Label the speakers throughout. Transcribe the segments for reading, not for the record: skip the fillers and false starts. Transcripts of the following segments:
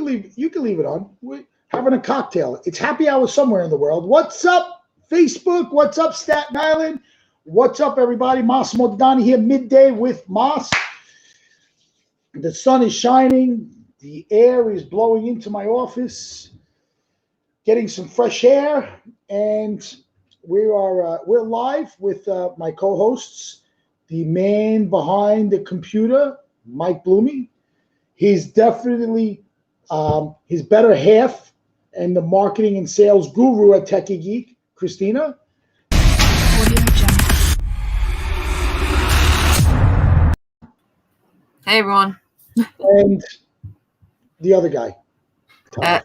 Speaker 1: leave it on. We're having a cocktail. It's happy hour somewhere in the world. What's up, Facebook? What's up, Staten Island? What's up, everybody? Massimo Dani here, midday with Mas. The sun is shining. The air is blowing into my office. Getting some fresh air, and we're live with my co-hosts, the man behind the computer, Mike Blooming. He's definitely his better half and the marketing and sales guru at Techie Geek, Christina.
Speaker 2: Hey, everyone.
Speaker 1: And the other guy, Todd.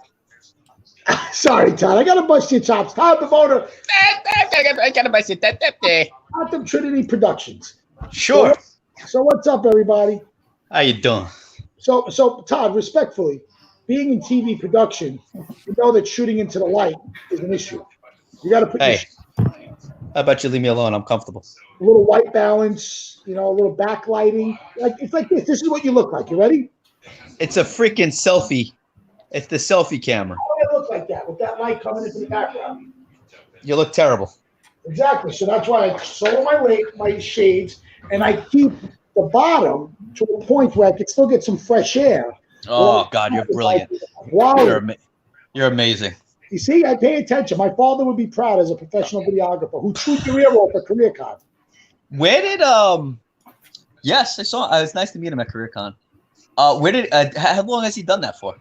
Speaker 1: Sorry, Todd. I got to bust your chops. Todd the motor.
Speaker 3: I got to bust your
Speaker 1: Gotham Trinity Productions.
Speaker 3: Sure.
Speaker 1: So what's up, everybody?
Speaker 3: How you doing?
Speaker 1: So Todd, respectfully, being in TV production, you know that shooting into the light is an issue. You got to put
Speaker 3: how about you leave me alone? I'm comfortable.
Speaker 1: A little white balance, a little backlighting. It's like this. This is what you look like. You ready?
Speaker 3: It's a freaking selfie. It's the selfie camera.
Speaker 1: How do I look like that with that light coming into the background?
Speaker 3: You look terrible.
Speaker 1: Exactly. So that's why I solo my shades, and I keep the bottom to a point where I can still get some fresh air.
Speaker 3: Oh, God, you're brilliant.
Speaker 1: Wow.
Speaker 3: You're amazing.
Speaker 1: You see, I pay attention. My father would be proud as a professional videographer who chewed your ear off at CareerCon.
Speaker 3: Where did Yes, I saw. It was nice to meet him at CareerCon. Where did? How long has he done that for?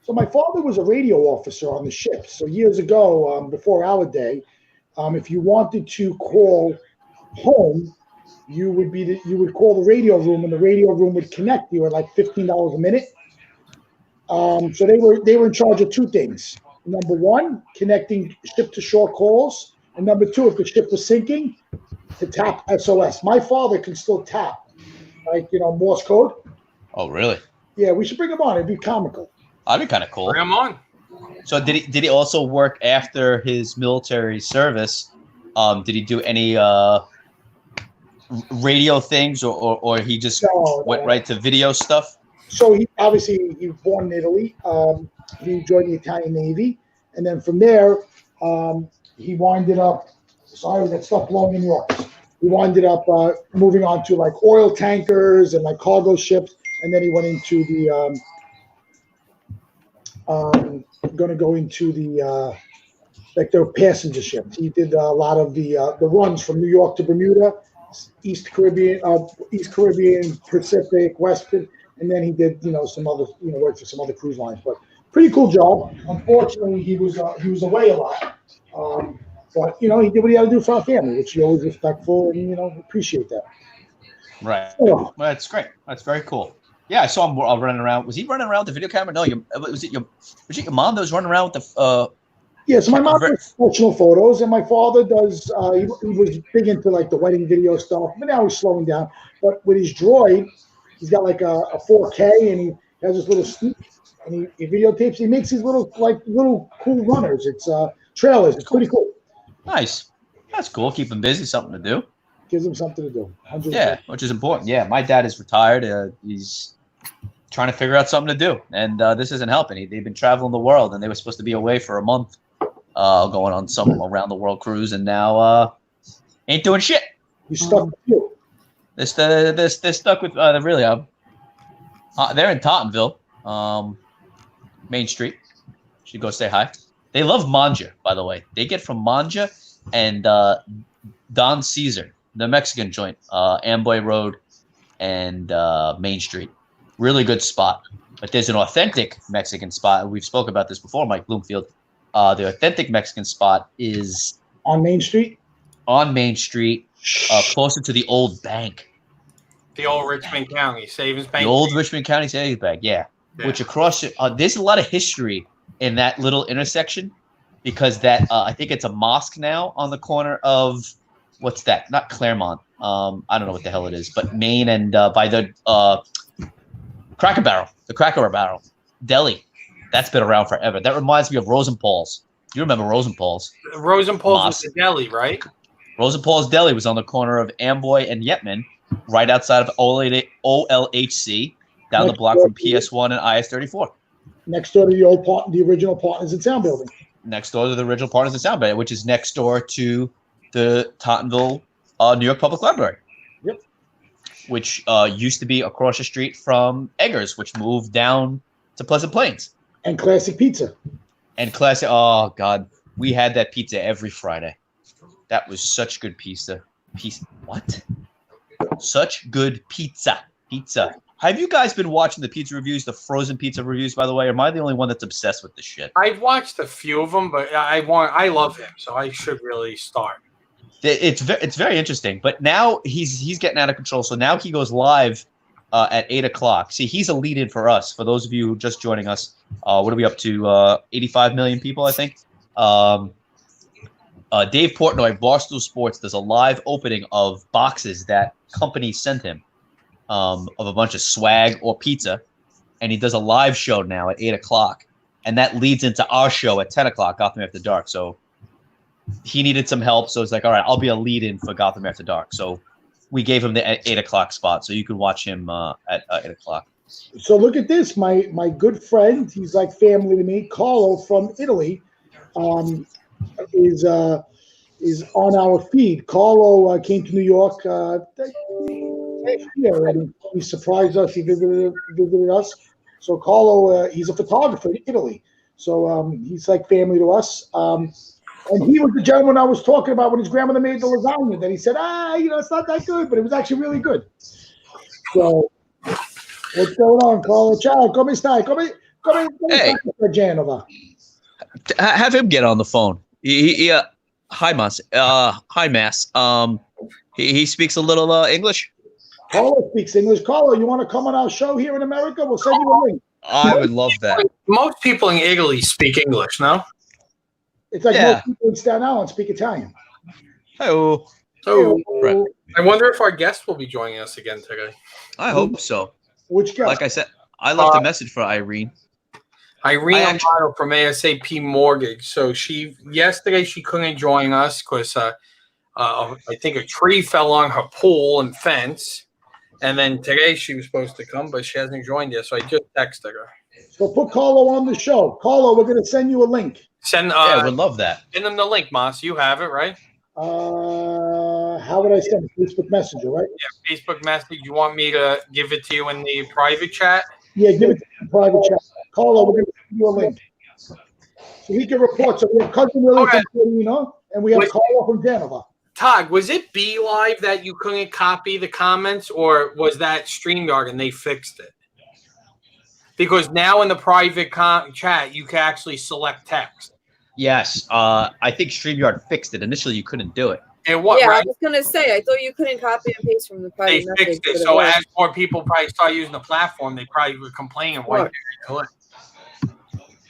Speaker 1: So my father was a radio officer on the ship. So years ago, before our day, if you wanted to call home, you would call the radio room, and the radio room would connect you at like $15 a minute. So they were in charge of two things. Number one, connecting ship to shore calls, and number two, if the ship was sinking, to tap SOS. My father can still tap, like Morse code.
Speaker 3: Oh, really?
Speaker 1: Yeah, we should bring him on. It'd be comical.
Speaker 3: That'd be kind of cool.
Speaker 4: Bring him on.
Speaker 3: So did he also work after his military service? Did he do any radio things, or he just went right to video stuff?
Speaker 1: So he was born in Italy. He joined the Italian Navy, and then from there, he winded up. Sorry, that stuff blowing in the office. He winded up moving on to like oil tankers and like cargo ships, and then he went into the going to go into the like their passenger ships. He did a lot of the runs from New York to Bermuda, East Caribbean, Pacific, Western, and then he did some other worked for some other cruise lines. But pretty cool job. Unfortunately, he was away a lot. But he did what he had to do for our family, which he always respectful and appreciate that.
Speaker 3: Right.
Speaker 1: So,
Speaker 3: well, that's great. That's very cool. Yeah, I saw him running around. Was he running around with the video camera? No, was it your mom that was running around with the?
Speaker 1: Yeah, so my mom does professional photos, and my father does. He was big into like the wedding video stuff, but now he's slowing down. But with his droid, he's got like a 4K, and he has this little sneak, and he videotapes. He makes these little cool runners. It's trailers. It's pretty cool.
Speaker 3: Nice. That's cool. Keep him busy. Something to do.
Speaker 1: Gives him something to do. 100%.
Speaker 3: Yeah, which is important. Yeah, my dad is retired. He's trying to figure out something to do, and this isn't helping. They've been traveling the world, and they were supposed to be away for a month, going on some around the world cruise, and now ain't doing shit.
Speaker 1: He's stuck with you.
Speaker 3: They're stuck with really. They're in Tottenville, Main Street. Should go say hi. They love manja, by the way. They get from manja and Don Caesar, the Mexican joint, Amboy Road and Main Street. Really good spot. But there's an authentic Mexican spot. We've spoken about this before, Mike Bloomfield. The authentic Mexican spot is
Speaker 1: on Main Street.
Speaker 3: On Main Street, closer to the old bank.
Speaker 4: The old Richmond County Savings Bank.
Speaker 3: The old Richmond County Savings Bank, yeah. Which across there's a lot of history in that little intersection, because that I think it's a mosque now on the corner of what's that? Not Claremont. I don't know what the hell it is, but Main and by the Cracker Barrel, the Cracker Barrel Deli. That's been around forever. That reminds me of Rosenpaul's. You remember Rosenpaul's?
Speaker 4: Rosenpaul's was the deli, right?
Speaker 3: Rosenpaul's Deli was on the corner of Amboy and Yetman, right outside of OLHC, down the block from PS1 and IS-34.
Speaker 1: Next door to the original Partners in Sound building.
Speaker 3: Next door to the original Partners in Sound, which is next door to the Tottenville, New York Public Library.
Speaker 1: Yep.
Speaker 3: Which used to be across the street from Eggers, which moved down to Pleasant Plains.
Speaker 1: And Classic Pizza.
Speaker 3: Oh, God. We had that pizza every Friday. That was such good pizza. What? Such good pizza. Have you guys been watching the pizza reviews, the frozen pizza reviews, by the way? Or am I the only one that's obsessed with this shit?
Speaker 4: I've watched a few of them, but I love him, so I should really start.
Speaker 3: It's very interesting, but now he's getting out of control. So now he goes live at 8 o'clock. See, he's a lead-in for us. For those of you just joining us, what are we up to? 85 million people, I think. Dave Portnoy, Barstool Sports, does a live opening of boxes that companies sent him of a bunch of swag or pizza, and he does a live show now at 8 o'clock, and that leads into our show at 10 o'clock, Gotham After Dark. So he needed some help, so it's like, all right, I'll be a lead-in for Gotham After Dark. So we gave him the 8 o'clock spot, so you can watch him at 8 o'clock.
Speaker 1: So look at this, my good friend, he's like family to me, Carlo from Italy, is on our feed. Carlo came to New York last year, and he surprised us. He visited us. So Carlo, he's a photographer in Italy, so he's like family to us. And he was the gentleman I was talking about when his grandmother made the lasagna. That he said, it's not that good, but it was actually really good. So what's going on, Carlo? Ciao, come stai? Come
Speaker 3: Hey.
Speaker 1: stai, Genova?
Speaker 3: Have him get on the phone. Hi, Mas. Hi, Mass. He speaks a little English.
Speaker 1: Carlo speaks English. Carlo, you want to come on our show here in America? We'll send you a link.
Speaker 3: I would love that.
Speaker 4: Most people in Italy speak English, no?
Speaker 1: It's like most people in Staten Island speak Italian.
Speaker 3: Hello.
Speaker 4: So
Speaker 3: Right.
Speaker 4: I wonder if our guest will be joining us again today.
Speaker 3: I hope so.
Speaker 1: Which guy?
Speaker 3: Like I said, I left a message for Irene.
Speaker 4: Irene Amato from A.S.A.P. Mortgage. So yesterday she couldn't join us because I think a tree fell on her pool and fence. And then today she was supposed to come, but she hasn't joined yet. So I just texted her.
Speaker 1: So put Carlo on the show. Carlo, we're going to send you a link.
Speaker 3: Yeah, we'd love that.
Speaker 4: Send them the link, Moss. You have it, right?
Speaker 1: How would I send it? Facebook Messenger, right?
Speaker 4: Yeah, Facebook message. You want me to give it to you in the private chat?
Speaker 1: Yeah, give it to the private chat. Carlo, we're going to send you a link. So he can report. So we have Cousin Willie from Torino, and we have Carlo from Genova.
Speaker 4: Todd, was it Be Live that you couldn't copy the comments, or was that StreamYard and they fixed it? Because now in the private chat, you can actually select text.
Speaker 3: Yes, I think StreamYard fixed it. Initially, you couldn't do it.
Speaker 4: And what?
Speaker 2: Yeah,
Speaker 4: right?
Speaker 2: I was gonna say I thought you couldn't copy and paste from the private
Speaker 4: They
Speaker 2: message.
Speaker 4: fixed it. So as more people probably start using the platform, they probably would complain and why they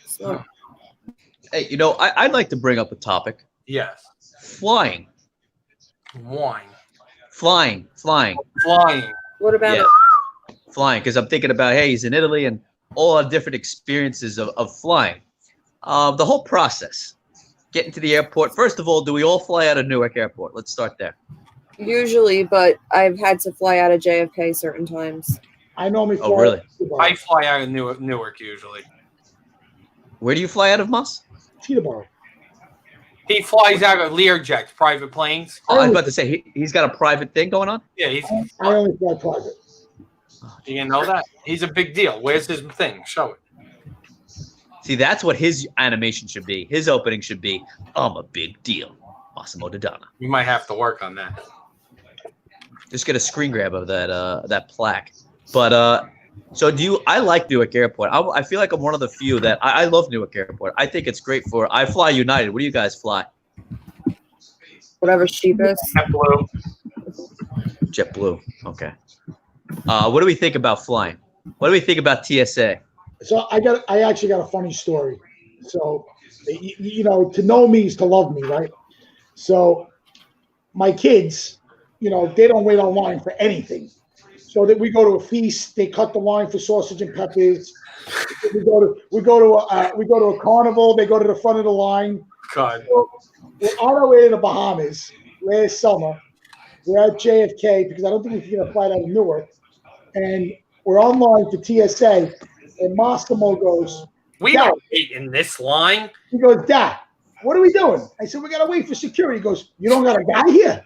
Speaker 2: Smart.
Speaker 3: Hey, I'd like to bring up a topic.
Speaker 4: Yes.
Speaker 3: Flying.
Speaker 4: Wine.
Speaker 3: Flying.
Speaker 4: Flying.
Speaker 2: What about
Speaker 3: Yeah. Flying, because I'm thinking about, hey, he's in Italy and all our different experiences of flying. The whole process, getting to the airport. First of all, do we all fly out of Newark Airport? Let's start there.
Speaker 2: usually, but I've had to fly out of JFK certain times.
Speaker 1: I normally fly.
Speaker 3: Oh, really?
Speaker 4: I fly out of Newark usually.
Speaker 3: Where do you fly out of, Moss?
Speaker 1: Teterboro.
Speaker 4: He flies out of Learjet, private planes.
Speaker 3: Oh, I was about to say, he's got a private thing going on?
Speaker 4: Yeah,
Speaker 1: I only fly private.
Speaker 4: you didn't know that? He's a big deal. Where's his thing? Show it.
Speaker 3: See, that's what his animation should be. His opening should be, I'm a big deal. Massimo Dodana.
Speaker 4: You might have to work on that.
Speaker 3: Just get a screen grab of that plaque. But so I like Newark Airport. I feel like I'm one of the few that I love Newark Airport. I think it's great I fly United. What do you guys fly?
Speaker 2: Whatever's cheapest.
Speaker 4: JetBlue.
Speaker 3: JetBlue. Okay. What do we think about flying? What do we think about TSA?
Speaker 1: So I actually got a funny story. So, to know me is to love me, right? So my kids, they don't wait online for anything. So that we go to a feast, they cut the line for sausage and peppers. We go to a carnival, they go to the front of the line.
Speaker 4: God.
Speaker 1: So we're on our way to the Bahamas last summer. We're at JFK because I don't think we can get a flight out of Newark. And we're online to TSA, and Massimo goes,
Speaker 4: We
Speaker 1: Dad.
Speaker 4: don't wait in this line.
Speaker 1: He goes, Dad, what are we doing? I said, we got to wait for security. He goes, you don't got a guy here?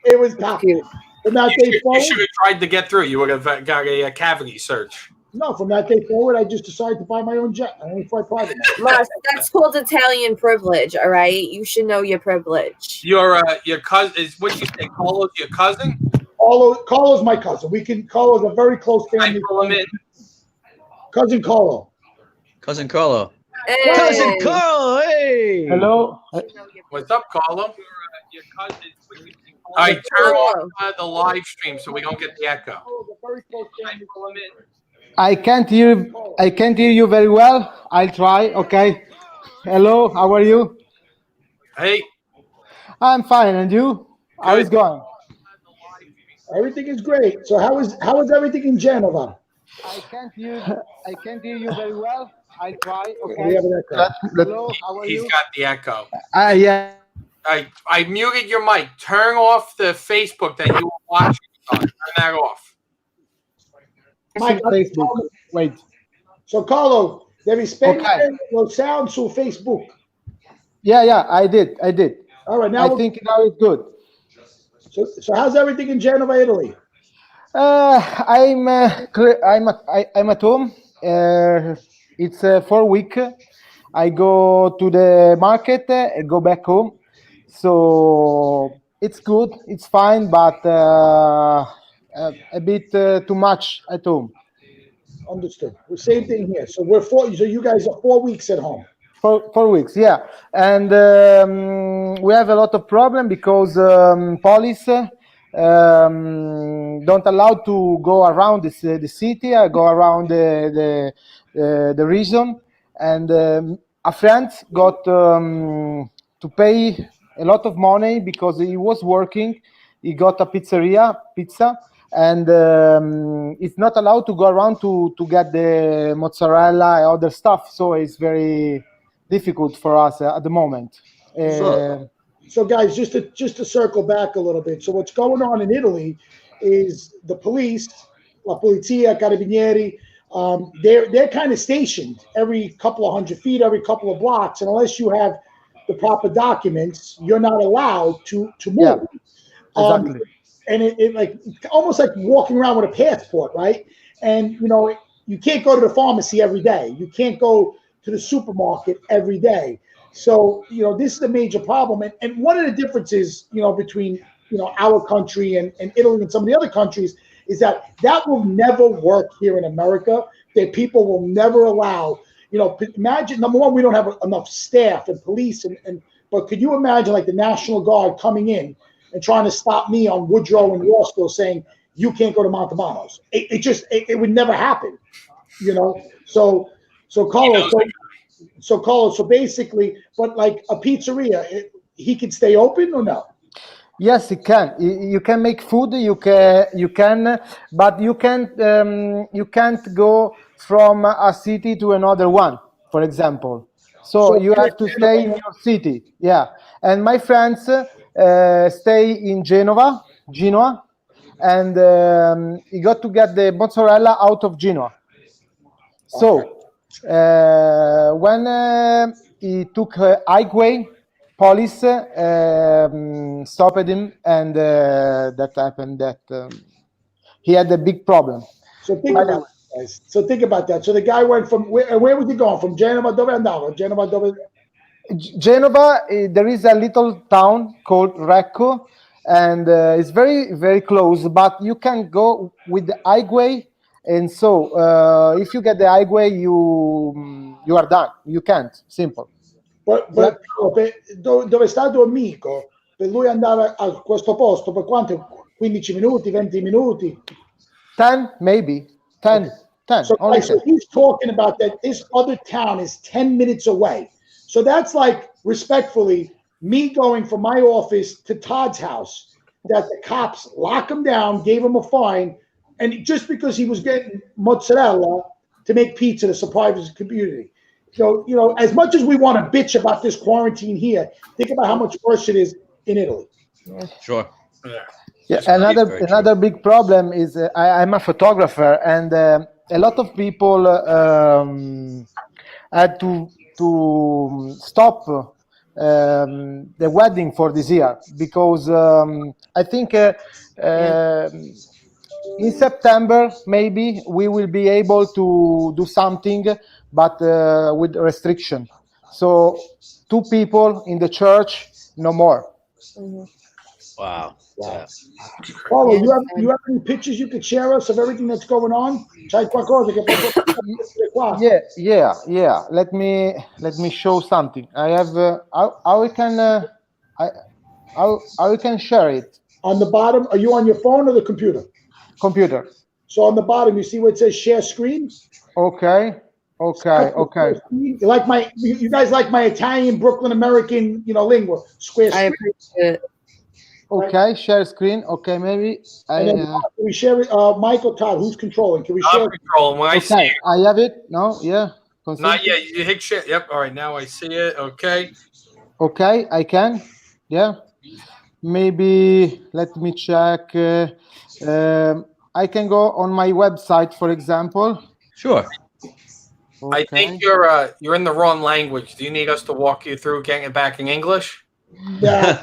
Speaker 1: It was tough.
Speaker 2: Cute.
Speaker 1: From that day
Speaker 4: You
Speaker 1: forward,
Speaker 4: should have tried to get through. You would have got a cavity search.
Speaker 1: no, from that day forward, I just decided to buy my own jet. I only fly private now.
Speaker 2: Mars, that's called Italian privilege, all right? You should know your privilege.
Speaker 4: Your cousin is what you say. Carlo's your cousin.
Speaker 1: Carlo's my cousin. Carlo's a very close
Speaker 4: I
Speaker 1: family.
Speaker 4: pull him in.
Speaker 1: Cousin Carlo.
Speaker 3: Cousin Carlo.
Speaker 2: Hey.
Speaker 3: Cousin Carlo, hey.
Speaker 5: Hello.
Speaker 4: What's up, Carlo? Your cousin. All right, turn off the live stream so we don't get the echo.
Speaker 1: Carlo's a very close family.
Speaker 5: I can't hear you very well. I'll try. Okay. Hello. How are you?
Speaker 4: Hey,
Speaker 5: I'm fine. And you? How is going?
Speaker 1: Everything is great. So how is everything in Genova?
Speaker 5: I can't hear you very well. I'll try.
Speaker 1: We
Speaker 5: Okay.
Speaker 1: have an echo.
Speaker 5: Hello. How are
Speaker 4: he's
Speaker 5: you?
Speaker 4: got the echo.
Speaker 5: Yeah.
Speaker 4: I muted your mic. Turn off the Facebook that you were watching on. Turn that off.
Speaker 1: Mike,
Speaker 5: Facebook. Wait.
Speaker 1: So Carlo, devi spegnere
Speaker 5: Okay.
Speaker 1: lo sound su Facebook.
Speaker 5: Yeah. I did.
Speaker 1: All right, now
Speaker 5: I think now it's good.
Speaker 1: so how's everything in Genova, Italy?
Speaker 5: I'm at home. It's 4 week. I go to the market and go back home. So it's good. It's fine, but a bit too much at home.
Speaker 1: Understood. The same thing here. So so you guys are 4 weeks at home.
Speaker 5: 4 weeks, yeah. And we have a lot of problem because police don't allow to go around the city, go around the region. And a friend got to pay a lot of money because he was working. He got a pizza, and it's not allowed to go around to get the mozzarella and other stuff. So it's very difficult for us at the moment.
Speaker 1: So guys, just to circle back a little bit. So what's going on in Italy is the police, La Polizia, Carabinieri, they're kind of stationed every couple of 100 feet, every couple of blocks, and unless you have the proper documents, you're not allowed to move.
Speaker 5: Yeah, exactly.
Speaker 1: And it like almost like walking around with a passport, right? And you can't go to the pharmacy every day. You can't go to the supermarket every day. So this is a major problem. And one of the differences between our country and Italy and some of the other countries is that will never work here in America. That people will never allow. Imagine, number one, we don't have enough staff and police, but could you imagine like the National Guard coming in and trying to stop me on Woodrow and Rossville saying you can't go to Montalbanos? It would never happen. So Carlos, Carlos, so basically, but like a pizzeria, he can stay open or no?
Speaker 5: Yes, it can. You can make food. You can, but you can't go from a city to another one, for example. So you have to stay in your city. Yeah. And my friends stay in Genoa, and he got to get the mozzarella out of Genoa. So when he took highway, police stopped him, and that happened. That he had a big problem.
Speaker 1: So think about it, guys. So the guy went from where was he going? From Genova dove andava?
Speaker 5: Genova, there is a little town called Recco, and it's very, very close, but you can go with the highway. And so if you get the highway, you are done. You can't. Simple.
Speaker 1: But dove sta tuo amico, per lui andare a questo posto, per quanto? 15 minuti, 20 minuti?
Speaker 5: 10, maybe. 10.
Speaker 1: So,
Speaker 5: only
Speaker 1: so
Speaker 5: 10.
Speaker 1: he's talking about that this other town is 10 minutes away. So that's like, respectfully, me going from my office to Todd's house, that the cops lock him down, gave him a fine, and just because he was getting mozzarella to make pizza to supply his community. So, as much as we want to bitch about this quarantine here, think about how much worse it is in Italy.
Speaker 3: Sure.
Speaker 5: Yeah, another big problem is I'm a photographer, and a lot of people had to stop the wedding for this year because I think in September maybe we will be able to do something, but with restriction. So 2 people in the church, no more.
Speaker 2: Mhm.
Speaker 3: Wow.
Speaker 1: Wow.
Speaker 3: Yeah.
Speaker 1: Paulo,
Speaker 2: Yeah,
Speaker 1: you have any pictures you could share us of everything that's going on? C'hai qualcosa che qua?
Speaker 5: Yeah. Let me show something. I have how we can I how we can share it.
Speaker 1: On the bottom, are you on your phone or the computer?
Speaker 5: Computer.
Speaker 1: So on the bottom, you see where it says share screen?
Speaker 5: Okay.
Speaker 1: Share screen. You guys like my Italian Brooklyn American, lingua. Square
Speaker 2: I
Speaker 1: screen.
Speaker 2: appreciate it.
Speaker 5: Okay, share screen. Okay, maybe
Speaker 1: And then can we share it? Michael Todd, who's controlling? Can we share?
Speaker 4: I'm controlling. When I see
Speaker 5: okay,
Speaker 4: it,
Speaker 5: I have it. No, yeah.
Speaker 4: not yet. You hit share. Yep. All right. Now I see it. Okay.
Speaker 5: Okay, I can. Yeah. Maybe let me check. I can go on my website, for example.
Speaker 3: Sure.
Speaker 5: Okay.
Speaker 4: I think you're in the wrong language. Do you need us to walk you through getting it back in English?
Speaker 1: Yeah.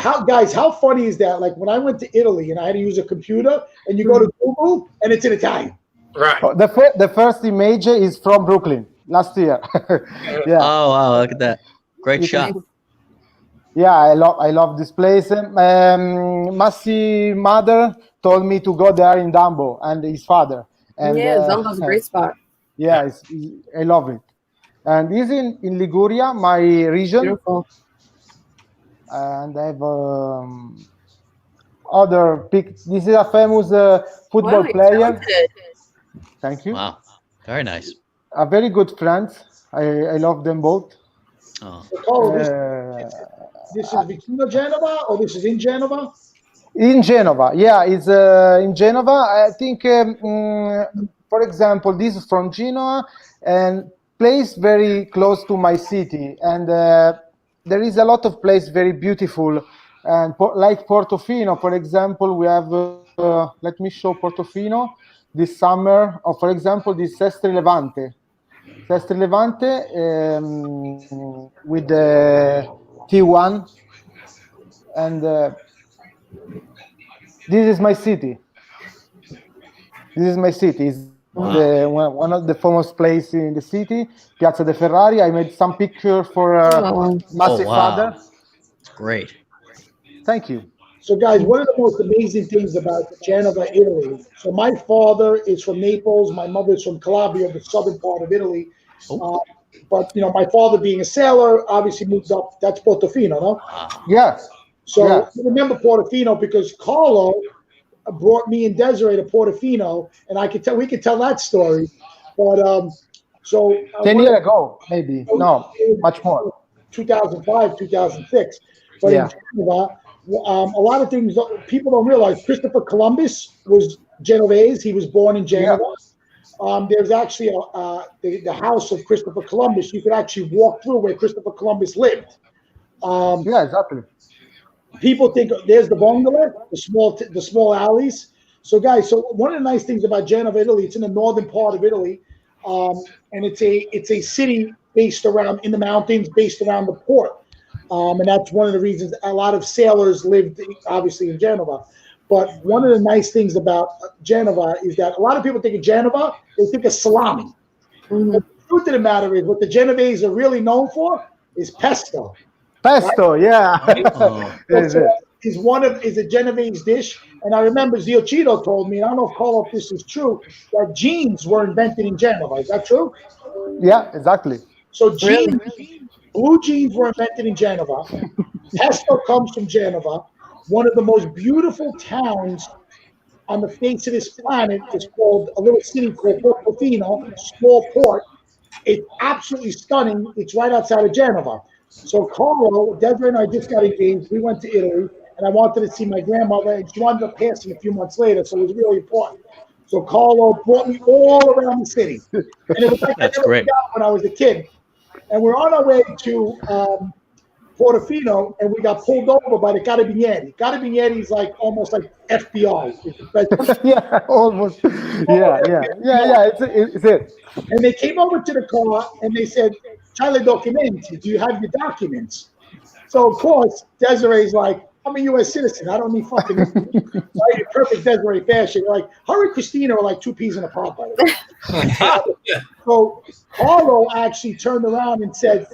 Speaker 1: How funny is that? Like when I went to Italy and I had to use a computer, and you go to Google and it's in Italian.
Speaker 4: Right.
Speaker 5: The first image is from Brooklyn last year. Yeah.
Speaker 3: Oh wow! Look at that. Great
Speaker 5: You
Speaker 3: shot.
Speaker 5: can- Yeah, I love this place. Massi mother told me to go there in Dumbo, and his father. And
Speaker 2: Yeah, Zumba's a great spot.
Speaker 5: yeah, I love it. And this in Liguria, my region,
Speaker 2: Beautiful.
Speaker 5: and I have other pick. This is a famous football
Speaker 2: Wow, you're
Speaker 5: player.
Speaker 2: talented.
Speaker 5: Thank you.
Speaker 3: Wow. Very nice.
Speaker 5: A very good friends. I love them both.
Speaker 3: Oh.
Speaker 1: Oh,
Speaker 5: Uh,
Speaker 1: this is Vicino Genova, or this is in Genova?
Speaker 5: In Genova, yeah, it's in Genova. I think, for example, this is from Genoa and place very close to my city, and there is a lot of place very beautiful, and like Portofino, for example, we have. Let me show Portofino this summer, or for example, this Sestri Levante. Sestri Levante with the T1, and this is my city. This is my city. It's one of the famous places in the city, Piazza de Ferrari. I made some picture for
Speaker 2: Oh.
Speaker 5: Massi
Speaker 3: Oh, wow.
Speaker 5: father.
Speaker 3: It's great.
Speaker 5: Thank you.
Speaker 1: So, guys, one of the most amazing things about Genova, Italy. So, my father is from Naples. My mother is from Calabria, the southern part of Italy.
Speaker 3: Oh.
Speaker 1: But my father being a sailor, obviously moved up. That's Portofino, no?
Speaker 3: Wow.
Speaker 5: Yeah.
Speaker 1: So
Speaker 5: Yeah.
Speaker 1: I remember Portofino because Carlo brought me and Desiree to Portofino, and we could tell that story. But
Speaker 5: 10 years ago, maybe. No, much more.
Speaker 1: 2005, 2006. But
Speaker 5: Yeah.
Speaker 1: in Genova, a lot of things people don't realize. Christopher Columbus was Genovese. He was born in Genova. There's actually the house of Christopher Columbus. You could actually walk through where Christopher Columbus lived.
Speaker 5: Yeah, exactly.
Speaker 1: People think there's the bungalow, the small alleys. So, guys, one of the nice things about Genova, Italy, it's in the northern part of Italy, and it's a city based around in the mountains, based around the port, and that's one of the reasons a lot of sailors lived, obviously, in Genova. But one of the nice things about Genova is that a lot of people think of Genova, they think of salami.
Speaker 2: Mhm.
Speaker 1: But the truth of the matter is, what the Genovese are really known for is pesto.
Speaker 5: Pesto, yeah.
Speaker 3: Oh.
Speaker 5: Is it?
Speaker 1: Is a Genovese dish. And I remember Ziocito told me, and I don't know, Carlo, if this is true, that jeans were invented in Genova. Is that true?
Speaker 5: Yeah, exactly.
Speaker 1: So blue jeans were invented in Genova. Pesto comes from Genova. One of the most beautiful towns on the face of this planet is called a little city called Portofino, small port. It's absolutely stunning. It's right outside of Genova. So Carlo, Desiree and I just got engaged. We went to Italy, and I wanted to see my grandmother, and she wound up passing a few months later, so it was really important. So Carlo brought me all around the city, and it was like
Speaker 3: That's
Speaker 1: I never
Speaker 3: great.
Speaker 1: forgot when I was a kid. And we're on our way to Portofino, and we got pulled over by the Carabinieri. Carabinieri is like almost like FBI.
Speaker 5: Yeah, almost. Yeah. It's it.
Speaker 1: And they came over to the car and they said, "C'hai le documenti? Do you have your documents?" So of course, Desiree's like, "I'm a U.S. citizen. I don't need fucking right, in perfect Desiree fashion." They're like, her and Christina are like two peas in a pod, by the way. So Carlo actually turned around and said,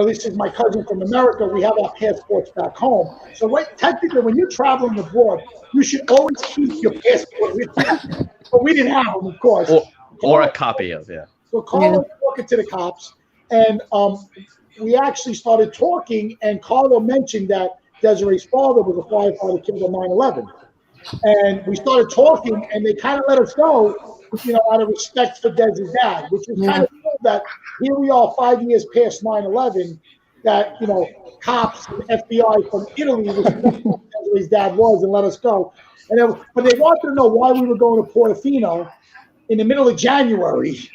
Speaker 1: this is my cousin from America. We have our passports back home. So technically, when you're traveling abroad, you should always keep your passport with you. But we didn't have them, of course.
Speaker 3: Or a copy of, yeah.
Speaker 1: So Carlo was talking to the cops, and we actually started talking, and Carlo mentioned that Desiree's father was a firefighter killed on 9/11. And we started talking, and they kind of let us go, out of respect for Desi's dad, which was kind of cool that here we are 5 years past 9/11, that, cops and FBI from Italy respect who Desiree's dad was and let us go. But they wanted to know why we were going to Portofino in the middle of January,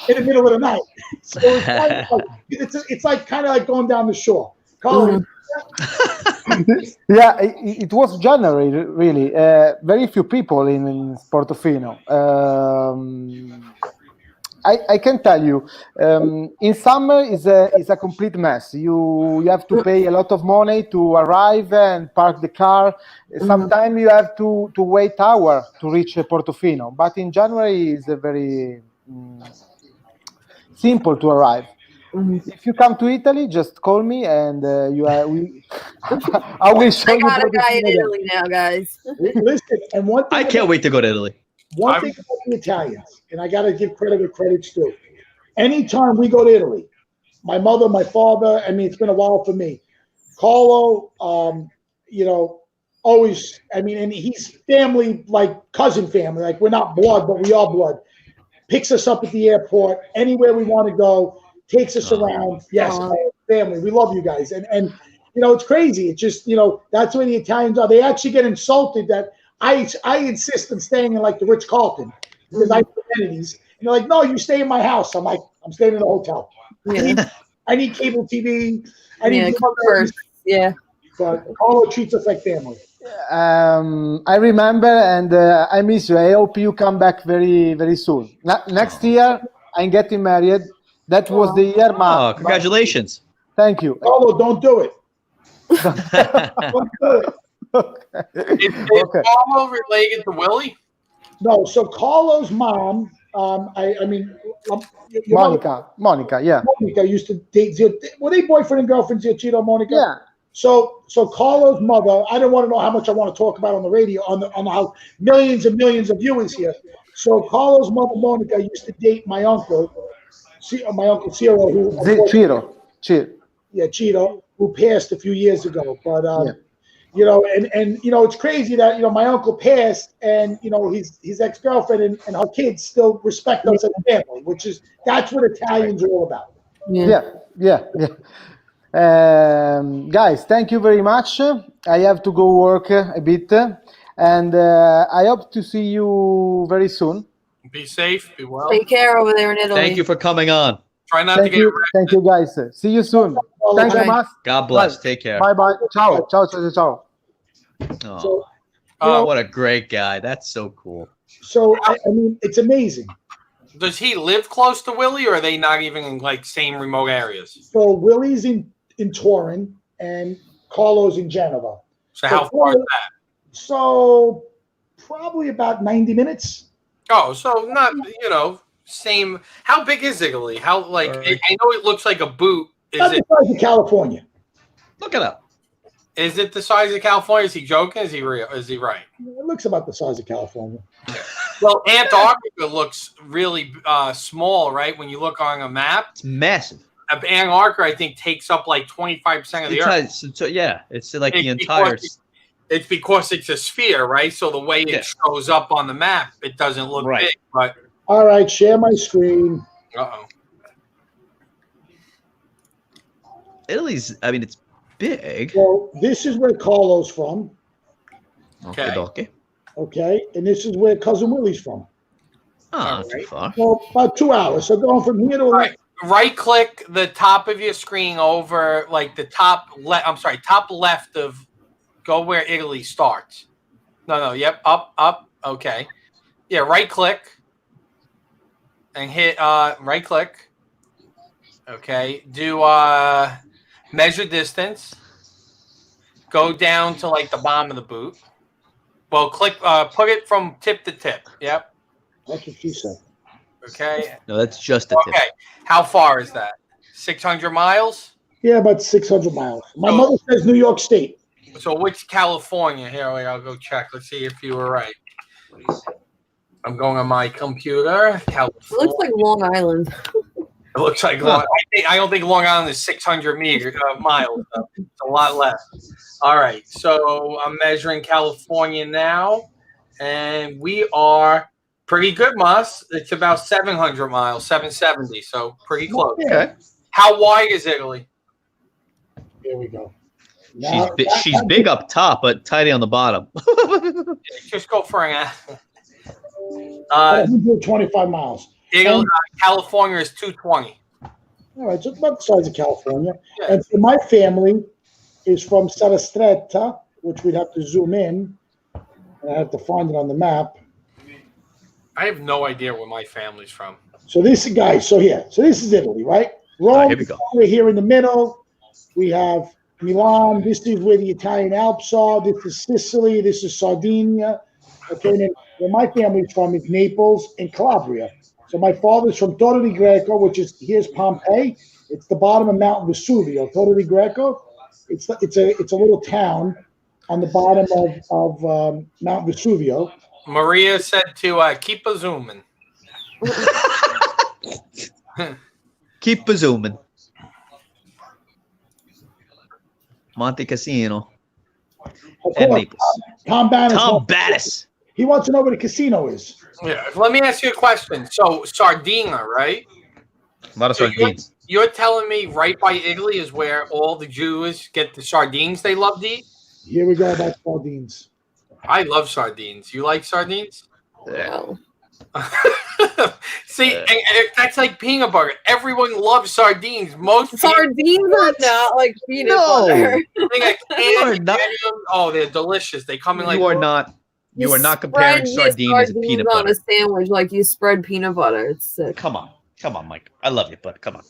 Speaker 1: in the middle of the night. So it's like kind of like going down the shore. Carlo,
Speaker 5: Yeah, it was January, really. Very few people in Portofino. I can tell you, in summer is a complete mess. You have to pay a lot of money to arrive and park the car. Sometimes you have to wait hours to reach Portofino. But in January is a very simple to arrive. If you come to Italy, just call me and I will show you.
Speaker 2: I got a guy in Italy now, guys.
Speaker 1: Listen, and one thing
Speaker 3: I can't wait to go to Italy.
Speaker 1: One thing about the Italians, and I got to give credit where credit's due. Anytime we go to Italy, my mother, my father, it's been a while for me. Carlo, always, and he's family, like cousin family. Like we're not blood, but we are blood. Picks us up at the airport, anywhere we want to go, takes us around. Yes, family. We love you guys. And it's crazy. It's just, that's where the Italians are. They actually get insulted that I insist on staying in like the Ritz-Carlton because I have amenities. And they're like, no, you stay in my house. I'm like, I'm staying in a hotel.
Speaker 2: Yeah.
Speaker 1: I need cable TV. I need
Speaker 2: comfort. Yeah.
Speaker 1: But Carlo treats us like family.
Speaker 5: I remember, and I miss you. I hope you come back very, very soon. Next year, I'm getting married. That was the year.
Speaker 3: Congratulations.
Speaker 5: Thank you.
Speaker 1: Carlo, don't do it. Don't do it.
Speaker 4: Is Carlo related to Willie?
Speaker 1: No. So Carlo's mom,
Speaker 5: Monica, yeah.
Speaker 1: Monica used to date. Were they boyfriend and girlfriend, Cheeto, Monica?
Speaker 5: Yeah.
Speaker 1: So Carlo's mother. I don't want to know how much I want to talk about on the radio on how millions and millions of viewers here. So Carlo's mother, Monica, used to date my uncle Ciro, Cheeto, who passed a few years ago. But it's crazy that my uncle passed, and his ex-girlfriend and her kids still respect us as a family, that's what Italians are all about.
Speaker 5: Yeah. Guys, thank you very much. I have to go work a bit, and I hope to see you very soon.
Speaker 4: Be safe. Be well.
Speaker 2: Take care over there in Italy.
Speaker 3: Thank you for coming on.
Speaker 4: Try not to get arrested.
Speaker 5: Thank you, guys. See you soon. Thanks so much.
Speaker 3: God bless. Take care.
Speaker 5: Bye. Ciao.
Speaker 3: Oh, what a great guy. That's so cool.
Speaker 1: So, it's amazing.
Speaker 4: Does he live close to Willie, or are they not even in like same remote areas?
Speaker 1: So Willie's in Turin and Carlo's in Genova.
Speaker 4: So how far is that?
Speaker 1: So probably about 90 minutes.
Speaker 4: Oh, so not, same. How big is Italy? How, I know it looks like a boot.
Speaker 1: Not the size of California.
Speaker 3: Look it up.
Speaker 4: Is it the size of California? Is he joking? Is he real? Is he right?
Speaker 1: It looks about the size of California.
Speaker 4: Well, Antarctica looks really small, right? When you look on a map.
Speaker 3: It's massive.
Speaker 4: Antarctica, I think, takes up like 25% of the Earth.
Speaker 3: It's like the entire...
Speaker 4: It's because it's a sphere, right? So the way it shows up on the map, it doesn't look big. But
Speaker 1: all right, share my screen.
Speaker 3: Italy's, it's big.
Speaker 1: Well, this is where Carlo's from.
Speaker 3: Okay.
Speaker 1: Okay, and this is where Cousin Willie's from.
Speaker 3: Not too far.
Speaker 1: Well, about 2 hours. So going from here to
Speaker 4: right click the top of your screen over like the top left of go where Italy starts. No, yep, up. Okay. Yeah, right click and hit right click. Okay. Do measure distance. Go down to like the bottom of the boot. Well, click put it from tip to tip. Yep.
Speaker 1: That's what she said.
Speaker 4: Okay.
Speaker 3: No, that's just a tip.
Speaker 4: Okay. How far is that? 600 miles?
Speaker 1: Yeah, about 600 miles. My
Speaker 4: So-
Speaker 1: mother says New York State.
Speaker 4: So which California? Here, wait, I'll go check. Let's see if you were right. I'm going on my computer.
Speaker 2: It
Speaker 4: California.
Speaker 2: looks like Long Island.
Speaker 4: It looks like Long. I don't think Long Island is 600 miles. Though. It's a lot less. All right, so I'm measuring California now, and we are pretty good, Moss. It's about 700 miles, 770, so pretty close.
Speaker 3: Okay.
Speaker 4: How wide is Italy?
Speaker 1: Here we go.
Speaker 3: She's big up top, but tiny on the bottom.
Speaker 4: Just go for an.
Speaker 1: 125 miles.
Speaker 4: Italy, California is 220.
Speaker 1: All right, so it's about the size of California.
Speaker 4: Yeah.
Speaker 1: And so my family is from Sarasтрetta, which we'd have to zoom in. And I have to find it on the map.
Speaker 4: I have no idea where my family's from.
Speaker 1: So this is, guys, so this is Italy, right? Rome,
Speaker 3: here we go.
Speaker 1: we're here in the middle. We have Milan. This is where the Italian Alps are. This is Sicily. This is Sardinia. Okay, and then where my family's from is Naples and Calabria. So my father's from Torre di Greco, which is, here's Pompeii. It's the bottom of Mount Vesuvio. Torre di Greco. It's a little town on the bottom of Mount Vesuvio.
Speaker 4: Maria said to keep a zooming.
Speaker 3: Keep a zooming. Monte Cassino.
Speaker 1: Of
Speaker 3: And
Speaker 1: course,
Speaker 3: Naples.
Speaker 1: Tom Bannis.
Speaker 3: Tom Battis.
Speaker 1: He wants to know where the casino is.
Speaker 4: Yeah. Let me ask you a question. So Sardinia, right?
Speaker 3: A lot of sardines.
Speaker 4: You're telling me right by Italy is where all the Jews get the sardines they love to eat?
Speaker 1: Here we go about sardines.
Speaker 4: I love sardines. You like sardines?
Speaker 2: Wow.
Speaker 4: See, and that's like peanut butter. Everyone loves sardines. Most
Speaker 2: Sardines are not like peanut
Speaker 3: No.
Speaker 2: butter.
Speaker 3: You are not-
Speaker 4: Oh, they're delicious. They come in like
Speaker 3: You are not. You are not comparing
Speaker 2: spread
Speaker 3: sardines and peanut
Speaker 2: on
Speaker 3: butter.
Speaker 2: a sandwich like you spread peanut butter. It's sick.
Speaker 3: Come on, Mike. I love you, but come on.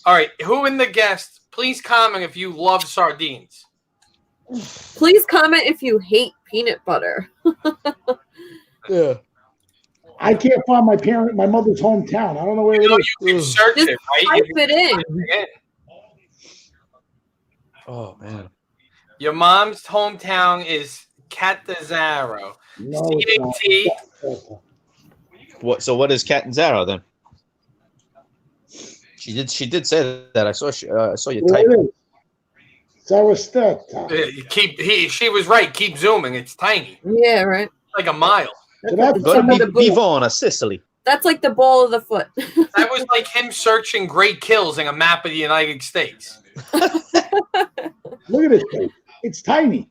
Speaker 4: All right, who in the guest? Please comment if you love sardines.
Speaker 2: Please comment if you hate peanut butter.
Speaker 3: Yeah.
Speaker 1: I can't find my mother's hometown. I don't know where it is.
Speaker 4: You can search
Speaker 2: Just
Speaker 4: it, right?
Speaker 2: type
Speaker 4: You can
Speaker 2: it in.
Speaker 4: type it in.
Speaker 3: Oh man.
Speaker 4: Your mom's hometown is Catanzaro.
Speaker 1: No, it's
Speaker 4: CAT.
Speaker 1: not.
Speaker 3: What? So what is Catanzaro then? She did say that. I saw you
Speaker 1: Where
Speaker 3: type.
Speaker 1: it is. Sarasтрetta.
Speaker 4: She was right. Keep zooming. It's tiny,
Speaker 2: Yeah, right.
Speaker 4: like a mile.
Speaker 1: So that's
Speaker 3: Go to
Speaker 2: Another boot.
Speaker 3: Vivona, Sicily.
Speaker 2: That's like the ball of the foot.
Speaker 4: That was like him searching great kills in a map of the United States.
Speaker 1: Look at this place. It's tiny.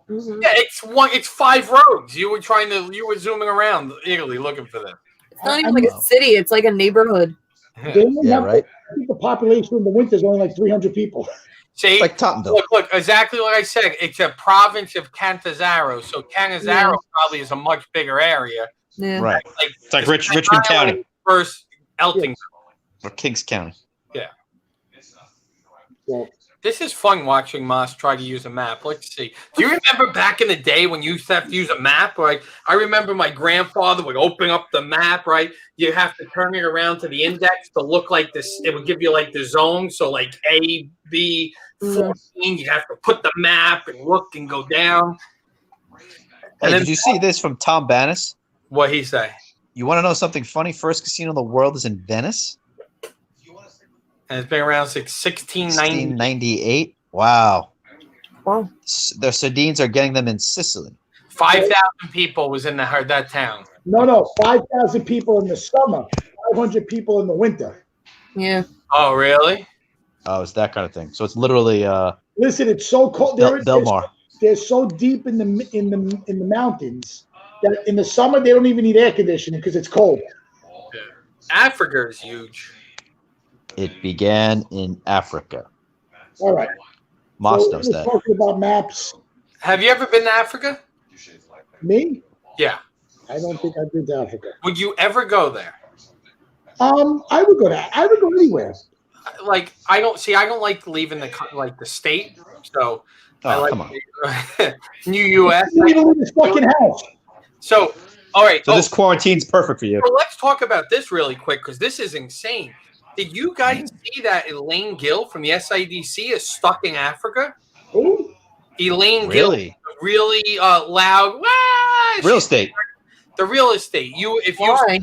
Speaker 2: Mhm.
Speaker 4: Yeah, it's 5 roads. You were zooming around Italy looking for them.
Speaker 2: It's not even like a city. It's like a neighborhood.
Speaker 1: They only
Speaker 3: Yeah,
Speaker 1: have,
Speaker 3: right.
Speaker 1: I think the population in the winter is only like 300 people.
Speaker 4: See,
Speaker 3: It's like Tottenville.
Speaker 4: look, exactly what I said. It's a province of Catanzaro. So Catanzaro probably is a much bigger area.
Speaker 2: Yeah.
Speaker 3: Right.
Speaker 4: Like,
Speaker 3: It's like Richmond County
Speaker 4: versus Eltington.
Speaker 3: or Kings County.
Speaker 1: So,
Speaker 4: This is fun watching Moss try to use a map. Let's see. Do you remember back in the day when you used to have to use a map? Right? I remember my grandfather would open up the map, right? You have to turn it around to the index to look like this. It would give you like the zone. So like A, B, 14. You have to put the map and look and go down.
Speaker 3: Hey,
Speaker 4: then-
Speaker 3: did you see this from Tom Bannis?
Speaker 4: What he say?
Speaker 3: You want to know something funny? First casino in the world is in Venice.
Speaker 4: And it's been around since 1690.
Speaker 3: 1698. Wow.
Speaker 2: Wow.
Speaker 3: The sardines are getting them in Sicily.
Speaker 4: 5,000 people was in that town.
Speaker 1: no, 5,000 people in the summer, 500 people in the winter.
Speaker 2: Yeah.
Speaker 4: Oh, really?
Speaker 3: Oh, it's that kind of thing. So it's literally
Speaker 1: Listen, it's so cold.
Speaker 3: Belmar.
Speaker 1: They're so deep in the mountains that in the summer they don't even need air conditioning because it's cold.
Speaker 4: Africa is huge.
Speaker 3: It began in Africa.
Speaker 1: All right.
Speaker 3: Moss
Speaker 1: So
Speaker 3: knows
Speaker 1: we're
Speaker 3: that.
Speaker 1: talking about maps.
Speaker 4: Have you ever been to Africa?
Speaker 1: Me?
Speaker 4: Yeah.
Speaker 1: I don't think I've been to Africa.
Speaker 4: Would you ever go there?
Speaker 1: I would go anywhere.
Speaker 4: Like I don't like leaving the state. So I
Speaker 3: Oh,
Speaker 4: like
Speaker 3: come on.
Speaker 4: New U.S.
Speaker 1: You need to leave this fucking house.
Speaker 4: So all right.
Speaker 3: So this quarantine's perfect for you.
Speaker 4: So let's talk about this really quick because this is insane. Did you guys see that Elaine Gill from the SIDC is stuck in Africa?
Speaker 1: Who?
Speaker 4: Elaine
Speaker 3: Really?
Speaker 4: Gill, really loud. Wah!
Speaker 3: Real estate.
Speaker 4: The real estate.
Speaker 2: Why?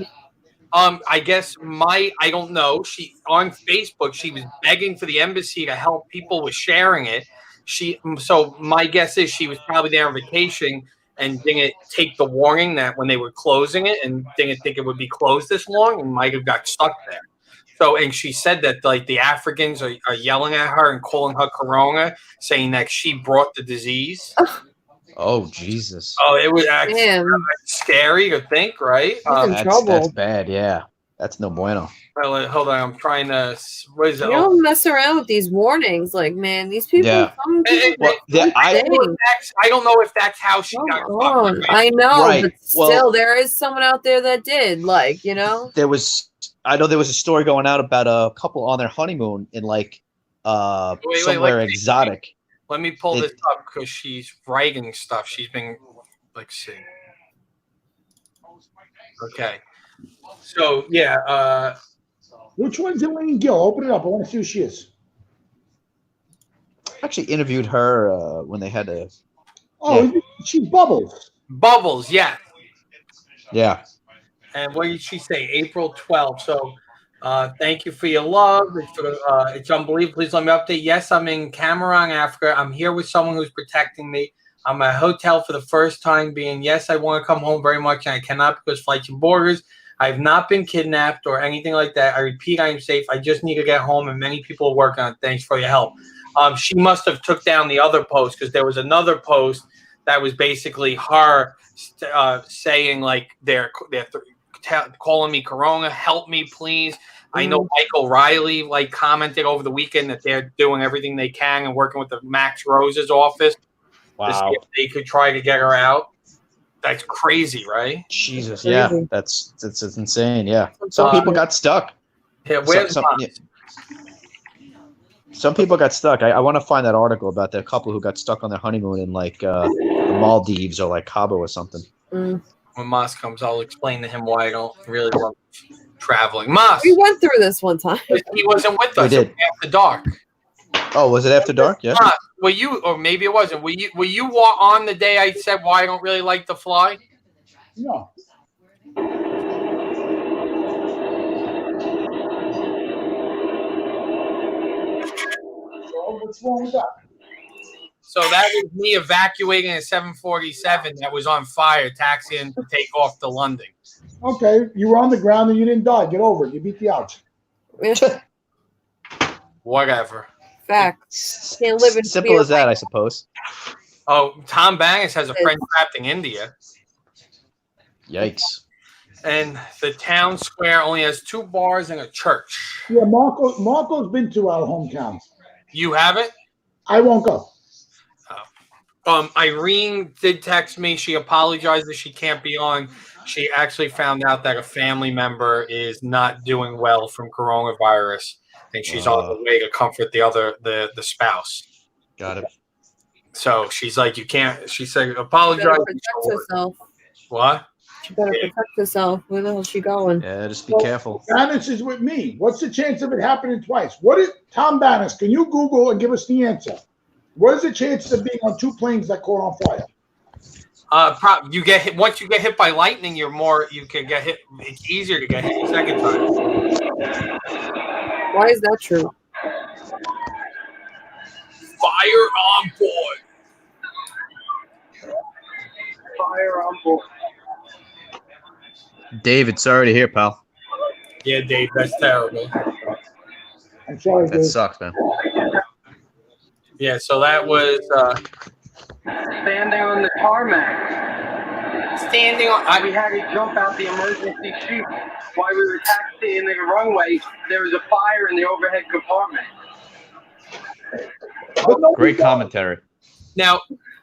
Speaker 4: I guess I don't know. She on Facebook, she was begging for the embassy to help people with sharing it. So my guess is she was probably there on vacation and didn't take the warning that when they were closing it and didn't think it would be closed this long and might have got stuck there. So, and she said that like the Africans are yelling at her and calling her Corona, saying that she brought the disease.
Speaker 3: Oh, Jesus.
Speaker 4: Oh, it was actually
Speaker 2: Damn.
Speaker 4: scary to think, right?
Speaker 2: He's in
Speaker 3: That's
Speaker 2: trouble.
Speaker 3: bad, yeah. That's no bueno.
Speaker 4: Well, hold on, I'm trying to. What is it?
Speaker 2: You don't mess around with these warnings. Like, man, these people.
Speaker 3: Yeah.
Speaker 2: Some people
Speaker 3: Well,
Speaker 4: I don't know if that's how she got
Speaker 2: on.
Speaker 4: stuck.
Speaker 2: I know,
Speaker 3: Right.
Speaker 2: but
Speaker 3: Well-
Speaker 2: still, there is someone out there that did. Like, you know.
Speaker 3: I know there was a story going out about a couple on their honeymoon in like somewhere exotic.
Speaker 4: Let me pull this up because she's writing stuff. She's been, let's see. Okay. So, yeah.
Speaker 1: Which one's Elaine Gill? Open it up. I want to see who she is.
Speaker 3: I actually interviewed her when they had a.
Speaker 1: Oh, she's Bubbles.
Speaker 4: Bubbles, yeah.
Speaker 3: Yeah.
Speaker 4: And what did she say? April 12th. So, thank you for your love. It's unbelievable. Please let me update. Yes, I'm in Cameroon, Africa. I'm here with someone who's protecting me. I'm at a hotel for the first time being. Yes, I want to come home very much, and I cannot because flights and borders. I have not been kidnapped or anything like that. I repeat, I am safe. I just need to get home, and many people are working on it. Thanks for your help. She must have took down the other post because there was another post that was basically her saying like they're calling me Corona. Help me, please. I know Michael Riley like commented over the weekend that they're doing everything they can and working with the Max Rose's office to see if they could try to get her out. That's crazy, right?
Speaker 3: Jesus, yeah, that's insane. Yeah, some people got stuck.
Speaker 4: Yeah, where's
Speaker 3: some people got stuck. I want to find that article about the couple who got stuck on their honeymoon in like the Maldives or like Cabo or something.
Speaker 4: When Moss comes, I'll explain to him why I don't really love traveling. Moss,
Speaker 2: We went through this one time.
Speaker 4: he wasn't with us.
Speaker 3: We did.
Speaker 4: After dark.
Speaker 3: Oh, was it after dark? Yeah.
Speaker 4: Were you, or maybe it wasn't? Were you on the day I said why I don't really like to fly?
Speaker 1: No. So what's wrong with that?
Speaker 4: So that was me evacuating a 747 that was on fire, taxiing to take off to London.
Speaker 1: Okay, you were on the ground and you didn't die. Get over it. You beat the odds.
Speaker 4: Whatever.
Speaker 2: Facts. Can't live in
Speaker 3: Simple
Speaker 2: fear.
Speaker 3: as that, I suppose.
Speaker 4: Oh, Tom Banks has a friend trapped in India.
Speaker 3: Yikes.
Speaker 4: And the town square only has 2 bars and a church.
Speaker 1: Yeah, Marco's been to our hometown.
Speaker 4: You haven't?
Speaker 1: I won't go.
Speaker 4: Irene did text me. She apologized that she can't be on. She actually found out that a family member is not doing well from coronavirus, and she's on the way to comfort the spouse.
Speaker 3: Got it.
Speaker 4: So she's like, you can't. She said, apologize.
Speaker 2: Protect herself.
Speaker 4: What?
Speaker 2: She better protect herself. Where the hell's she going?
Speaker 3: Yeah, just be careful.
Speaker 1: Bannis is with me. What's the chance of it happening twice? What is Tom Bannis? Can you Google and give us the answer? What is the chances of being on 2 planes that caught on fire?
Speaker 4: You get hit once you get hit by lightning. You can get hit. It's easier to get hit the second time.
Speaker 2: Why is that true?
Speaker 4: Fire on board. Fire on board.
Speaker 3: David, sorry to hear, pal.
Speaker 4: Yeah, Dave, that's terrible.
Speaker 1: I'm sorry,
Speaker 3: That
Speaker 1: Dave.
Speaker 3: sucks, man.
Speaker 4: Yeah, so that was standing on the tarmac. standing on.
Speaker 6: We had to jump out the emergency chute while we were taxiing the runway. There was a fire in the overhead compartment.
Speaker 3: Great commentary.
Speaker 4: Now,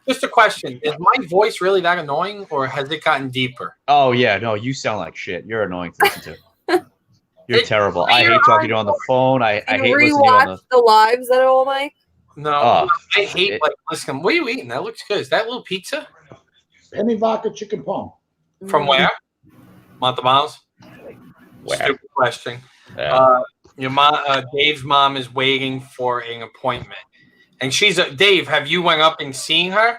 Speaker 4: just a question: is my voice really that annoying, or has it gotten deeper?
Speaker 3: Oh yeah, no, you sound like shit. You're annoying to listen to. You're terrible. I hate talking to you on the phone. I hate listening to you on the.
Speaker 2: The lives that all like.
Speaker 4: No, I hate listen. What are you eating? That looks good. Is that little pizza?
Speaker 1: Penny vodka chicken palm.
Speaker 4: From where? Montebanos?
Speaker 3: Where?
Speaker 4: Stupid question.
Speaker 3: Yeah.
Speaker 4: Your mom, Dave's mom is waiting for an appointment, and she's Dave. Have you went up and seen her,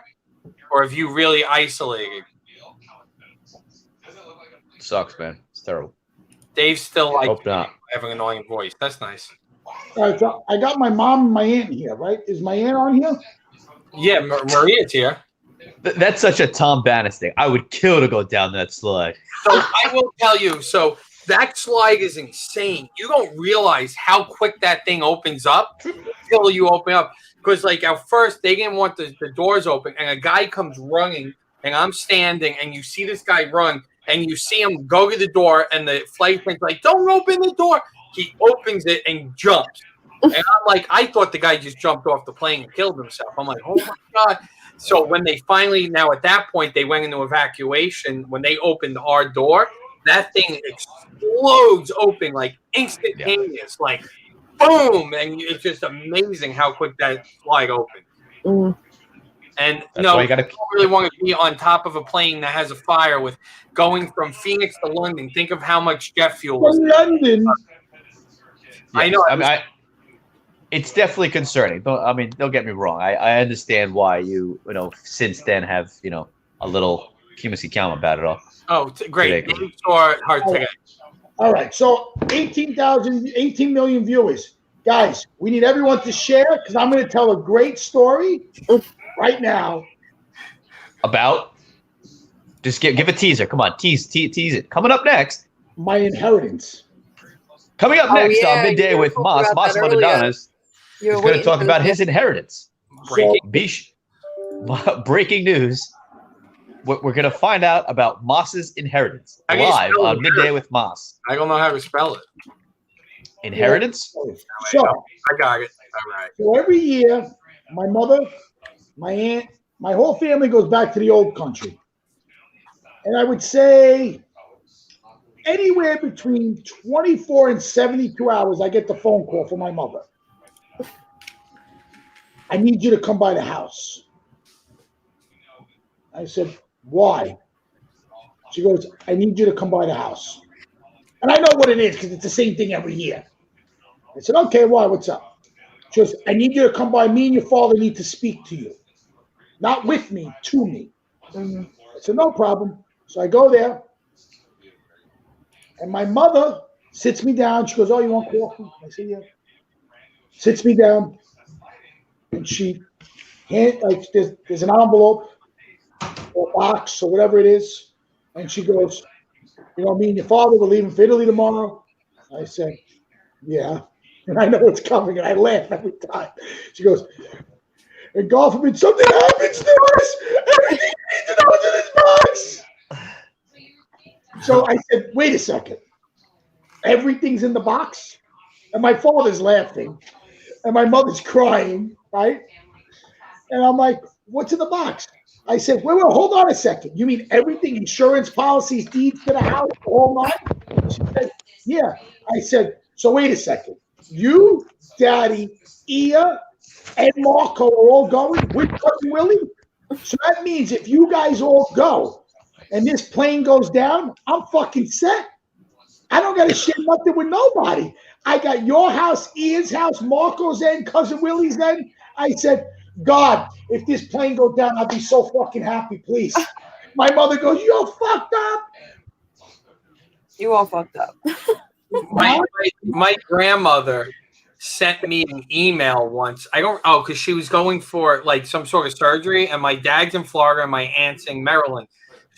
Speaker 4: or have you really isolated?
Speaker 3: Sucks, man. It's terrible.
Speaker 4: Dave's still like
Speaker 3: Hope not.
Speaker 4: having an annoying voice. That's nice.
Speaker 1: All right, so I got my mom and my aunt here, right? Is my aunt on here?
Speaker 4: Yeah, Maria's here.
Speaker 3: That's such a Tom Bannis thing. I would kill to go down that slide.
Speaker 4: So I will tell you. So that slide is insane. You don't realize how quick that thing opens up until you open up. Because like at first they didn't want the doors open, and a guy comes running, and I'm standing, and you see this guy run, and you see him go to the door, and the flight attendant's like, "Don't open the door." He opens it and jumps. And I'm like, I thought the guy just jumped off the plane and killed himself. I'm like, oh my God. So when they finally, now at that point, they went into evacuation. When they opened our door, that thing explodes open like instantaneous, like boom. And it's just amazing how quick that slide opened.
Speaker 2: Mm.
Speaker 4: And
Speaker 3: That's
Speaker 4: no,
Speaker 3: why
Speaker 4: you
Speaker 3: you gotta-
Speaker 4: don't really want to be on top of a plane that has a fire with going from Phoenix to London. Think of how much jet fuel was
Speaker 1: From
Speaker 4: there.
Speaker 1: London.
Speaker 4: I know.
Speaker 3: It's definitely concerning. Don't get me wrong. I understand why you since then have a little Kimasi about it all.
Speaker 4: Oh, great.
Speaker 3: Today.
Speaker 4: Dave saw her today.
Speaker 1: All right, so 18 million viewers. Guys, we need everyone to share because I'm going to tell a great story right now.
Speaker 3: About? Just give a teaser. Come on, tease it. Coming up next.
Speaker 1: My inheritance.
Speaker 3: Coming up next
Speaker 2: yeah,
Speaker 3: on Midday
Speaker 2: you were
Speaker 3: with
Speaker 2: talking about
Speaker 3: Moss
Speaker 2: that earlier.
Speaker 3: Modadonis.
Speaker 2: You're
Speaker 3: He's going to
Speaker 2: waiting
Speaker 3: talk
Speaker 2: for
Speaker 3: about
Speaker 2: this.
Speaker 3: his inheritance.
Speaker 1: So,
Speaker 3: Breaking news. We're going to find out about Moss's inheritance
Speaker 4: How do you
Speaker 3: live
Speaker 4: spell
Speaker 3: on Midday with Moss.
Speaker 4: I don't know how to spell it.
Speaker 3: Inheritance?
Speaker 1: so,
Speaker 4: I got it. All right.
Speaker 1: so every year, my mother, my aunt, my whole family goes back to the old country. And I would say anywhere between 24 and 72 hours, I get the phone call from my mother. I need you to come by the house. I said, why? She goes, I need you to come by the house. And I know what it is because it's the same thing every year. I said, okay, why? What's up? She goes, I need you to come by. Me and your father need to speak to you. Not with me, to me. I said, no problem. So I go there. And my mother sits me down. She goes, oh, you want coffee? I said, yeah. Sits me down. And she, there's an envelope or box or whatever it is. And she goes, me and your father, we're leaving for Italy tomorrow. I said, yeah. And I know it's coming. And I laugh every time. She goes, and God forbid something happens to us. Everything you need to know is in this box. So I said, wait a second. Everything's in the box? And my father's laughing. And my mother's crying, right? And I'm like, what's in the box? I said, wait, hold on a second. You mean everything, insurance policies, deeds to the house, all nine? She said, yeah. I said, so wait a second. You, Daddy, Ia, and Marco are all going with Cousin Willie? So that means if you guys all go and this plane goes down, I'm fucking set. I don't got to share nothing with nobody. I got your house, Ian's house, Marco's end, Cousin Willie's end. I said, God, if this plane goes down, I'll be so fucking happy, please. My mother goes, you're fucked up.
Speaker 2: You all fucked up.
Speaker 4: My grandmother sent me an email once. Because she was going for like some sort of surgery, and my dad's in Florida and my aunt's in Maryland.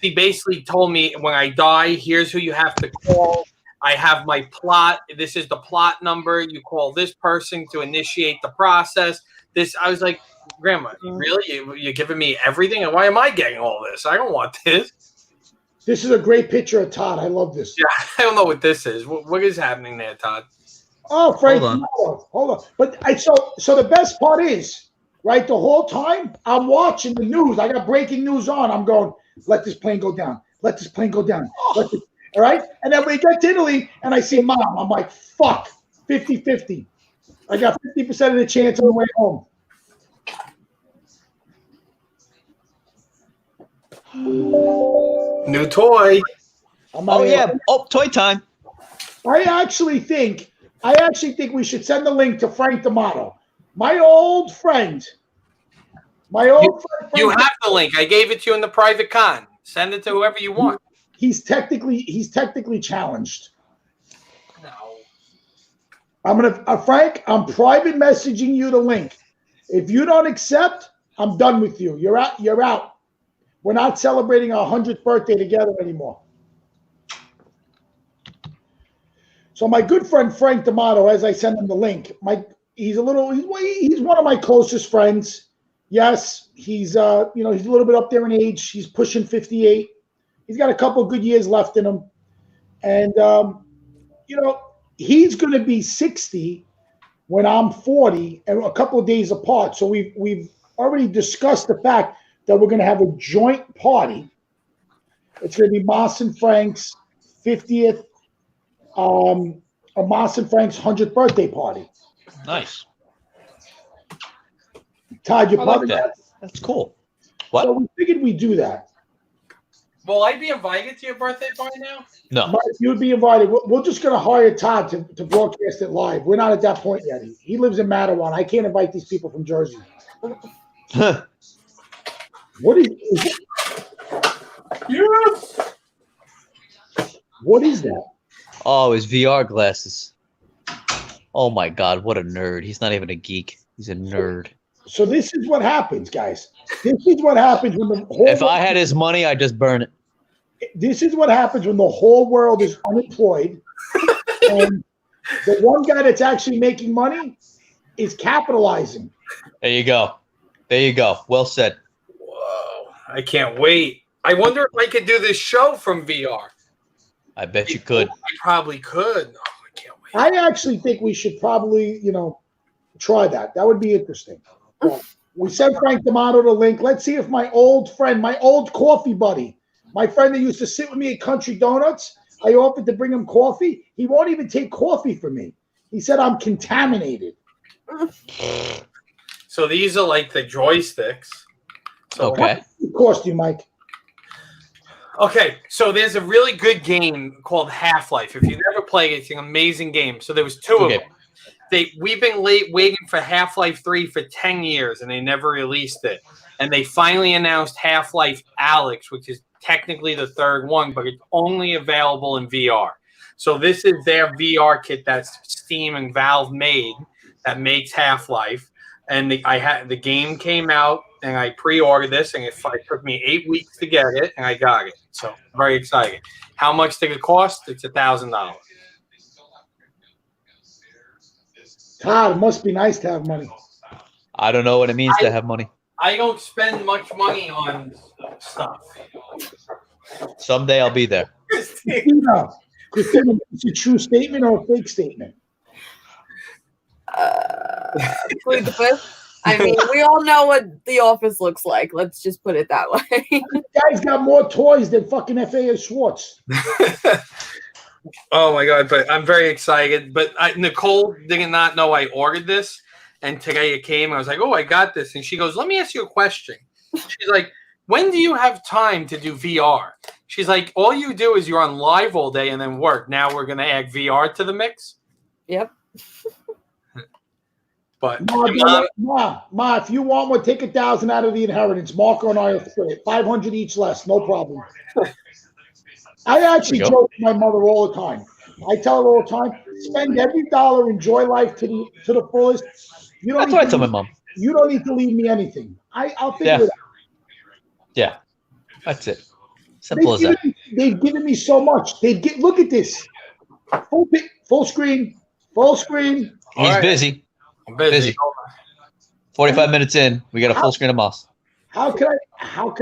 Speaker 4: She basically told me, when I die, here's who you have to call. I have my plot. This is the plot number. You call this person to initiate the process. I was like, Grandma, really? You're giving me everything? And why am I getting all this? I don't want this.
Speaker 1: This is a great picture of Todd. I love this.
Speaker 4: Yeah, I don't know what this is. What is happening there, Todd?
Speaker 1: Oh, Frank,
Speaker 3: Hold
Speaker 1: hold on. But so the best part is, right, the whole time I'm watching the news. I got breaking news on. I'm going, let this plane go down. Let this plane go down. All right? And then we get to Italy, and I see Mom. I'm like, fuck, 50-50. I got 50% of the chance on the way home.
Speaker 4: New toy.
Speaker 3: Oh yeah. Oh, toy time.
Speaker 1: I actually think we should send the link to Frank D'Amato, my old friend.
Speaker 4: You have the link. I gave it to you in the private con. Send it to whoever you want.
Speaker 1: He's technically challenged.
Speaker 4: No.
Speaker 1: I'm gonna Frank. I'm private messaging you the link. If you don't accept, I'm done with you. You're out. You're out. We're not celebrating our 100th birthday together anymore. So my good friend Frank D'Amato, as I send him the link, he's one of my closest friends. Yes, he's he's a little bit up there in age. He's pushing 58. He's got a couple of good years left in him, and he's going to be 60 when I'm 40, and a couple of days apart. So we've already discussed the fact that we're going to have a joint party. It's going to be Moss and Frank's 50th. A Moss and Frank's 100th birthday party.
Speaker 3: Nice.
Speaker 1: Todd, you're
Speaker 3: I like that. That's cool. What?
Speaker 1: So we figured we'd do that.
Speaker 4: Will I be invited to your birthday party now?
Speaker 3: No.
Speaker 1: Mike, you would be invited. We're just going to hire Todd to broadcast it live. We're not at that point yet. He lives in Mattawan. I can't invite these people from Jersey. What is it?
Speaker 4: Yes.
Speaker 1: What is that?
Speaker 3: Oh, his VR glasses. Oh my God, what a nerd. He's not even a geek. He's a nerd.
Speaker 1: So this is what happens, guys. This is what happens when the whole
Speaker 3: If I had his money, I'd just burn it.
Speaker 1: This is what happens when the whole world is unemployed and the one guy that's actually making money is capitalizing.
Speaker 3: There you go. There you go. Well said.
Speaker 4: Whoa. I can't wait. I wonder if I could do this show from VR.
Speaker 3: I bet you could.
Speaker 4: I probably could. Oh, I can't wait.
Speaker 1: I actually think we should probably, try that. That would be interesting. Well, we sent Frank D'Amato the link. Let's see if my old friend, my old coffee buddy, my friend that used to sit with me at Country Donuts, I offered to bring him coffee. He won't even take coffee from me. He said I'm contaminated.
Speaker 4: So these are like the joysticks. So
Speaker 3: Okay.
Speaker 1: What cost you, Mike?
Speaker 4: Okay, so there's a really good game called Half-Life. If you've never played it, it's an amazing game. So there was two of them. We've been waiting for Half-Life 3 for 10 years, and they never released it. And they finally announced Half-Life Alyx, which is technically the third one, but it's only available in VR. So this is their VR kit that's Steam and Valve made that makes Half-Life. And the game came out, and I pre-ordered this, and it took me 8 weeks to get it, and I got it. So I'm very excited. How much did it cost? It's $1,000.
Speaker 1: Todd, it must be nice to have money.
Speaker 3: I don't know what it means to have money.
Speaker 4: I don't spend much money on stuff.
Speaker 3: Someday I'll be there.
Speaker 1: Christina, it's a true statement or a fake statement?
Speaker 2: Plead the fifth. I mean, we all know what the office looks like. Let's just put it that way.
Speaker 1: This guy's got more toys than fucking FAA Schwartz.
Speaker 4: Oh my God, but I'm very excited. But Nicole did not know I ordered this. And today it came. I was like, oh, I got this. And she goes, let me ask you a question. She's like, when do you have time to do VR? She's like, all you do is you're on live all day and then work. Now we're going to add VR to the mix?
Speaker 2: Yep.
Speaker 4: But
Speaker 1: Ma, if you want one, take 1,000 out of the inheritance. Marco and I will split it. 500 each less, no problem. I actually joke with my mother all the time. I tell her all the time, spend every dollar, enjoy life to the fullest.
Speaker 3: That's what I tell my mom.
Speaker 1: You don't need to leave me anything. I'll figure it out.
Speaker 3: Yeah, that's it. Simple as that.
Speaker 1: They've given me so much. Look at this. Full screen.
Speaker 3: He's busy.
Speaker 4: I'm busy.
Speaker 3: 45 minutes in, we got a full screen of Moss.
Speaker 1: How could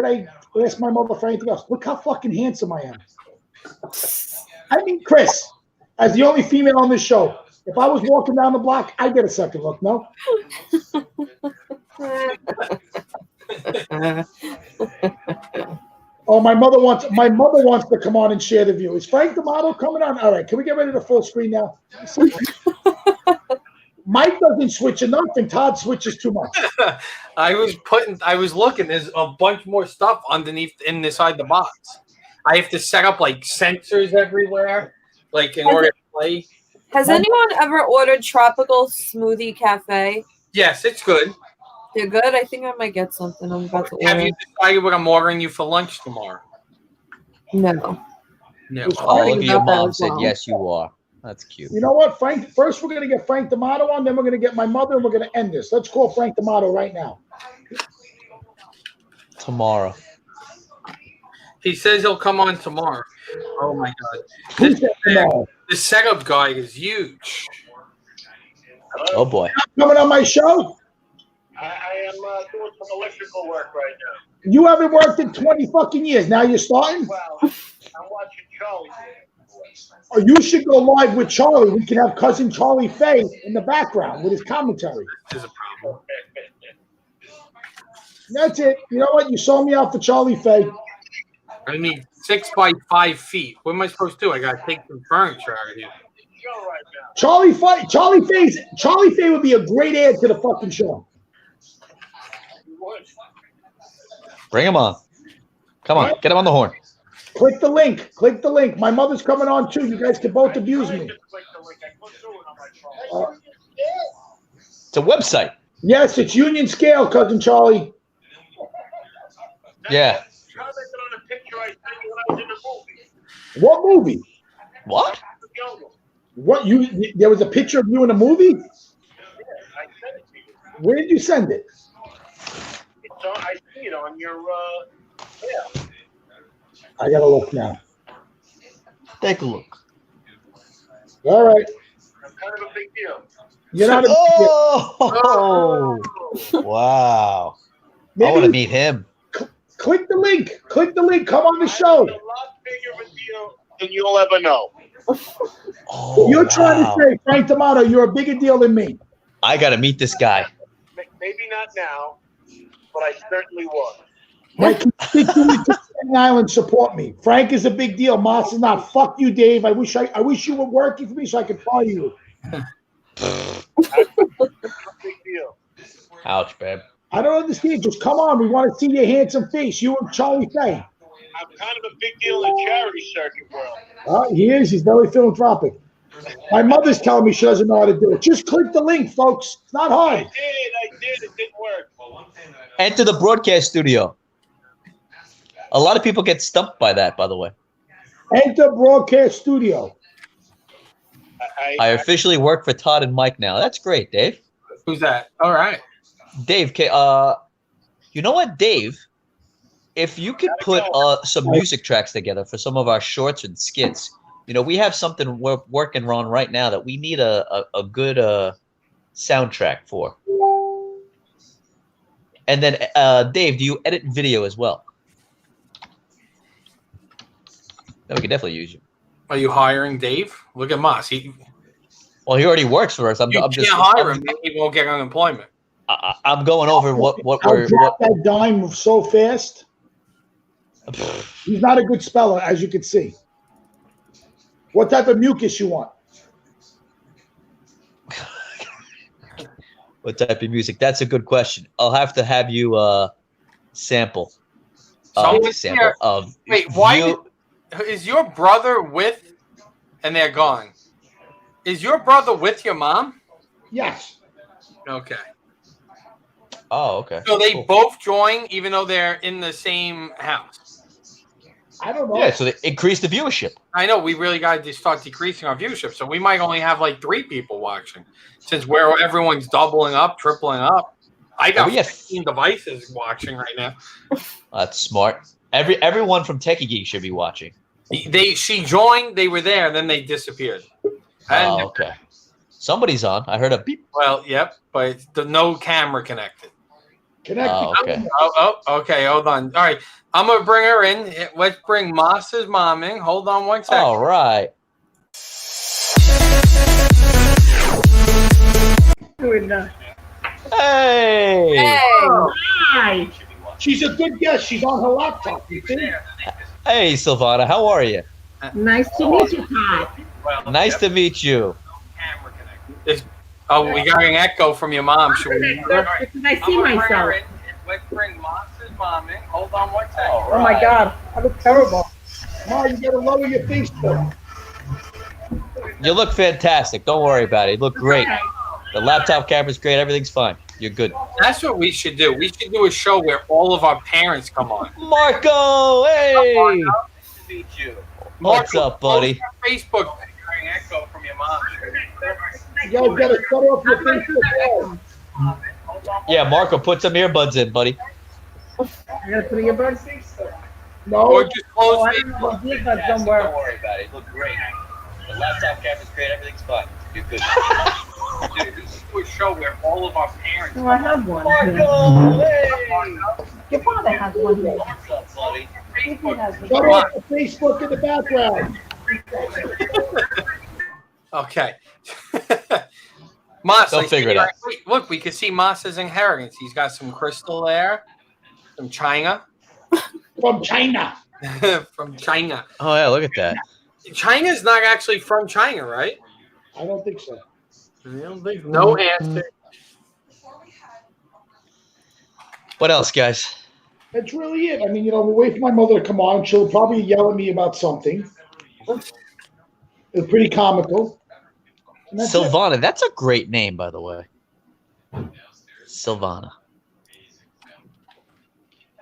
Speaker 1: I ask my mother for anything else. Look how fucking handsome I am. I mean, Chris, as the only female on this show, if I was walking down the block, I'd get a second look, no? Oh, my mother wants to come on and share the view. Is Frank Amato coming on? All right, can we get rid of the full screen now? Mike doesn't switch enough, and Todd switches too much.
Speaker 4: I was looking. There's a bunch more stuff underneath inside the box. I have to set up like sensors everywhere, like in order to play.
Speaker 2: Has anyone ever ordered Tropical Smoothie Cafe?
Speaker 4: Yes, it's good.
Speaker 2: They're good. I think I might get something. I'm about to order.
Speaker 4: Have you decided what I'm ordering you for lunch tomorrow?
Speaker 2: No.
Speaker 4: No.
Speaker 3: Oh, look at your
Speaker 2: about that
Speaker 3: mom
Speaker 2: as
Speaker 3: said,
Speaker 2: well.
Speaker 3: yes, you are. That's cute.
Speaker 1: You know what, Frank? First, we're going to get Frank D'Amato on, then we're going to get my mother, and we're going to end this. Let's call Frank D'Amato right now.
Speaker 3: Tomorrow.
Speaker 4: He says he'll come on tomorrow. Oh my God!
Speaker 1: Who's that tomorrow?
Speaker 4: The setup guy is huge.
Speaker 3: Oh boy.
Speaker 1: Coming on my show?
Speaker 6: I am doing some electrical work right now.
Speaker 1: You haven't worked in 20 fucking years. Now you're starting?
Speaker 6: Well, I'm watching Charlie.
Speaker 1: Or you should go live with Charlie. We can have cousin Charlie Faye in the background with his commentary.
Speaker 4: There's a problem.
Speaker 1: That's it. You know what? You sold me out for Charlie Faye.
Speaker 4: I need 6 by 5 feet. What am I supposed to do? I got to take some furniture out of here.
Speaker 6: Show right now.
Speaker 1: Charlie Faye would be a great add to the fucking show.
Speaker 3: Bring him on. Come on, get him on the horn.
Speaker 1: Click the link. Click the link. My mother's coming on too. You guys can both abuse me.
Speaker 3: It's a website.
Speaker 1: Yes, it's Union Scale, cousin Charlie.
Speaker 3: Yeah.
Speaker 6: Commented on a picture I sent you when I was in the movie.
Speaker 1: What movie?
Speaker 3: What?
Speaker 6: The jungle.
Speaker 1: What you? There was a picture of you in a movie.
Speaker 6: Yeah, I sent it to you.
Speaker 1: Where did you send it?
Speaker 6: It's on, I see it on your, yeah.
Speaker 1: I gotta look now.
Speaker 3: Take a look.
Speaker 1: All right.
Speaker 6: I'm kind of a big deal.
Speaker 1: You're not a
Speaker 3: Oh! Wow. I want to meet him.
Speaker 1: Click the link. Click the link. Come on the show.
Speaker 6: It's a lot bigger of a deal than you'll ever know.
Speaker 3: Oh,
Speaker 1: You're trying
Speaker 3: wow.
Speaker 1: to say, Frank D'Amato, you're a bigger deal than me.
Speaker 3: I got to meet this guy.
Speaker 6: Maybe not now, but I certainly was.
Speaker 1: My constituents of Staten Island support me. Frank is a big deal. Moss is not. Fuck you, Dave. I wish you were working for me so I could fire you.
Speaker 6: Big deal.
Speaker 3: Ouch, babe.
Speaker 1: I don't understand. Just come on. We want to see your handsome face. You and Charlie Faye.
Speaker 6: I'm kind of a big deal in the charity circuit world.
Speaker 1: He is. He's very philanthropic. My mother's telling me she doesn't know how to do it. Just click the link, folks. It's not
Speaker 6: I
Speaker 1: hard.
Speaker 6: did. It didn't work.
Speaker 3: Enter the broadcast studio. A lot of people get stumped by that, by the way.
Speaker 1: Enter broadcast studio.
Speaker 3: I officially work for Todd and Mike now. That's great, Dave.
Speaker 4: Who's that? All right.
Speaker 3: Dave, you know what, Dave? If you could put some music tracks together for some of our shorts and skits, you know, we have something we're working on right now that we need a good soundtrack for. And then, Dave, do you edit video as well? Then we could definitely use you.
Speaker 4: Are you hiring Dave? Look at Moss.
Speaker 3: Well, he already works for us.
Speaker 4: You can't hire him. He won't get unemployment.
Speaker 3: I'm going over what
Speaker 1: I'll
Speaker 3: we're.
Speaker 1: drop that dime so fast. He's not a good speller, as you can see. What type of mucus you want?
Speaker 3: What type of music? That's a good question. I'll have you sample. Sample of.
Speaker 4: Wait, why is your brother with? And they're gone. Is your brother with your mom?
Speaker 1: Yes.
Speaker 4: Okay.
Speaker 3: Oh, okay.
Speaker 4: So they
Speaker 3: Cool.
Speaker 4: both join, even though they're in the same house.
Speaker 1: I don't know.
Speaker 3: Yeah, so they increase the viewership.
Speaker 4: I know we really got to start decreasing our viewership, so we might only have like 3 people watching, since everyone's doubling up, tripling up. I got 15 devices watching right now.
Speaker 3: That's smart. Everyone from Techie Geek should be watching.
Speaker 4: She joined, they were there, then they disappeared.
Speaker 3: Oh, okay. Somebody's on. I heard a beep.
Speaker 4: Well, yep, but no camera connected.
Speaker 1: Connect.
Speaker 3: Okay.
Speaker 4: Okay. Hold on. All right. I'm going to bring her in. Let's bring Moss's mom in. Hold on one second.
Speaker 3: All right. Hey.
Speaker 2: Hey.
Speaker 7: Hi.
Speaker 1: She's a good guest. She's on her laptop. You see?
Speaker 3: Hey, Silvana. How are you?
Speaker 7: Nice to meet you, Todd.
Speaker 3: Nice to meet you.
Speaker 4: Oh, we got an echo from your mom. Should we move her?
Speaker 7: Because I see myself.
Speaker 4: Let's bring Moss's mom in. Hold on one second.
Speaker 7: Oh my God, I look terrible.
Speaker 1: Ma, you gotta lower your Facebook.
Speaker 3: You look fantastic. Don't worry about it. You look great. The laptop camera's great. Everything's fine. You're good.
Speaker 4: That's what we should do. We should do a show where all of our parents come on.
Speaker 3: Marco, hey.
Speaker 4: Nice to meet you.
Speaker 3: What's up, buddy?
Speaker 4: Facebook. Echo from your mom.
Speaker 1: You guys gotta shut off your Facebook.
Speaker 3: Yeah, Marco, put some earbuds in, buddy.
Speaker 7: I gotta put your bird.
Speaker 1: No.
Speaker 4: Or just close
Speaker 7: Oh, I
Speaker 4: Facebook.
Speaker 7: don't know. Earbuds don't work.
Speaker 3: Don't worry about it. You look great. The laptop camera's great. Everything's fine. You're good.
Speaker 4: Dude, we should do a show where all of our parents.
Speaker 7: Oh, I have one.
Speaker 3: Marco, hey.
Speaker 7: Your father has one here.
Speaker 3: What's up, buddy?
Speaker 4: Facebook.
Speaker 1: Shut off the Facebook in the background.
Speaker 4: Okay. Moss,
Speaker 3: They'll figure it out.
Speaker 4: Look, we can see Moss's inheritance. He's got some crystal there from China.
Speaker 1: From China.
Speaker 4: From China.
Speaker 3: Oh, yeah, look at that.
Speaker 4: China's not actually from China, right?
Speaker 1: I don't think so.
Speaker 4: No answer.
Speaker 3: What else, guys?
Speaker 1: That's really it. I mean, we'll wait for my mother to come on. She'll probably yell at me about something. It's pretty comical. And that's it.
Speaker 3: Silvana. That's a great name, by the way. Silvana.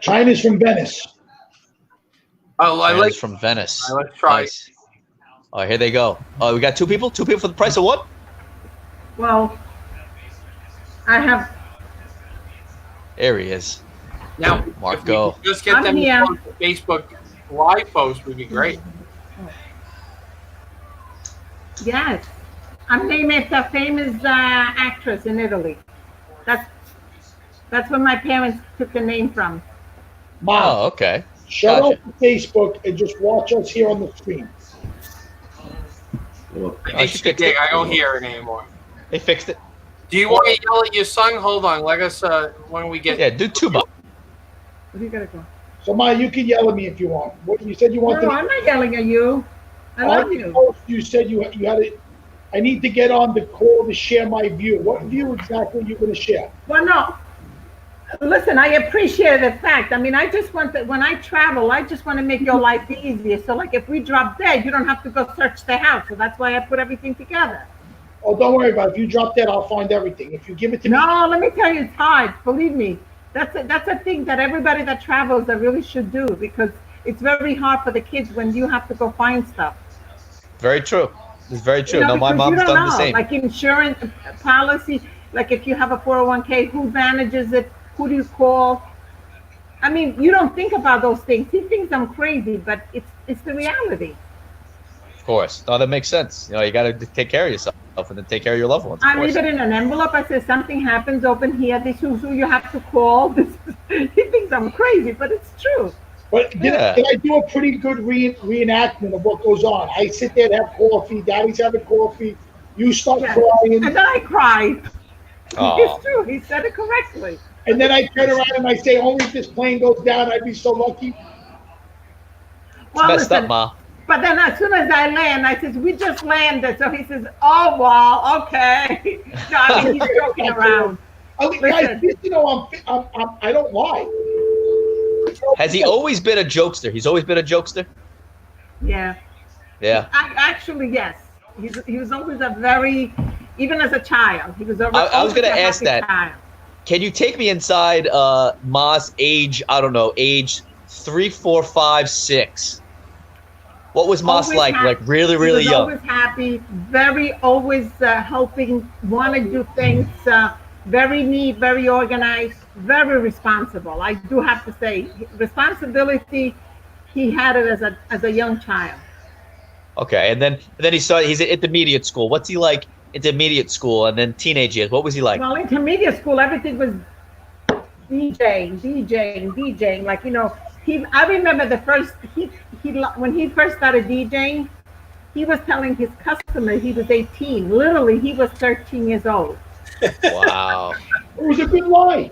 Speaker 1: China's from Venice.
Speaker 4: Oh, I
Speaker 3: China's
Speaker 4: like.
Speaker 3: from Venice.
Speaker 4: Let's try.
Speaker 3: Nice. Oh, here they go. Oh, we got two people? Two people for the price of one?
Speaker 7: Well, I have.
Speaker 3: There he is.
Speaker 4: Now,
Speaker 3: Marco.
Speaker 4: if we could just get
Speaker 7: I'm
Speaker 4: them
Speaker 7: here.
Speaker 4: on the Facebook live post would be great.
Speaker 7: Yes, I'm named after a famous actress in Italy. That's where my parents took the name from.
Speaker 1: Mom,
Speaker 3: Oh, okay.
Speaker 1: shut
Speaker 3: gotcha.
Speaker 1: off the Facebook and just watch us here on the screen.
Speaker 4: I think she did. I don't hear it anymore.
Speaker 3: They fixed it.
Speaker 4: Do you want to yell at your son? Hold on. Let us, when we get.
Speaker 3: Yeah, do tuba.
Speaker 7: Where do you gotta go?
Speaker 1: So, Ma, you can yell at me if you want. What you said you
Speaker 7: No,
Speaker 1: wanted.
Speaker 7: I'm not yelling at you. I love you.
Speaker 1: You said you had it. I need to get on the call to share my view. What view exactly are you going to share?
Speaker 7: Well, no. Listen, I appreciate the fact. I mean, I just want that when I travel, I just want to make your life easier. So, like, if we drop dead, you don't have to go search the house. So that's why I put everything together.
Speaker 1: Oh, don't worry about it. If you drop dead, I'll find everything. If you give it to me.
Speaker 7: No, let me tell you, it's hard. Believe me. That's a thing that everybody that travels that really should do, because it's very hard for the kids when you have to go find stuff.
Speaker 3: Very true. It's very true.
Speaker 7: You know,
Speaker 3: No, my
Speaker 7: because you
Speaker 3: mom's
Speaker 7: don't
Speaker 3: done the
Speaker 7: know,
Speaker 3: same.
Speaker 7: like insurance policy, like if you have a 401k, who manages it? Who do you call? I mean, you don't think about those things. He thinks I'm crazy, but it's the reality.
Speaker 3: Of course. No, that makes sense. You got to take care of yourself and then take care of your loved ones. Of
Speaker 7: I
Speaker 3: course.
Speaker 7: leave it in an envelope. I say something happens, open here. This is who you have to call. He thinks I'm crazy, but it's true.
Speaker 1: But did I do a pretty good reenactment of what goes on? I sit there and have coffee. Daddy's having coffee. You start crying.
Speaker 7: And then I cry.
Speaker 3: Aw.
Speaker 7: It's true. He said it correctly.
Speaker 1: And then I turn around and I say, only if this plane goes down, I'd be so lucky.
Speaker 7: Well,
Speaker 3: Messed
Speaker 7: listen,
Speaker 3: up, Ma.
Speaker 7: but then as soon as I land, I says, we just landed. So he says, oh, well, okay. No, I mean, he's joking around.
Speaker 1: Guys, I don't lie.
Speaker 3: Has he always been a jokester? He's always been a jokester?
Speaker 7: Yeah.
Speaker 3: Yeah.
Speaker 7: Actually, yes. He was always a very, even as a child, he was
Speaker 3: I was going to ask that.
Speaker 7: Child.
Speaker 3: Can you take me inside Ma's age, I don't know, age 3, 4, 5, 6? What was Mas
Speaker 7: Always
Speaker 3: like?
Speaker 7: happy.
Speaker 3: Like really, really
Speaker 7: He was
Speaker 3: young?
Speaker 7: always happy, very always helping, want to do things, very neat, very organized, very responsible. I do have to say, responsibility, he had it as a young child.
Speaker 3: Okay, and then he's at intermediate school. What's he like intermediate school and then teenage years? What was he like?
Speaker 7: Well, intermediate school, everything was DJing. Like, you know, I remember when he first started DJing, he was telling his customer he was 18. Literally, he was 13 years old.
Speaker 8: Wow.
Speaker 1: It was a good lie.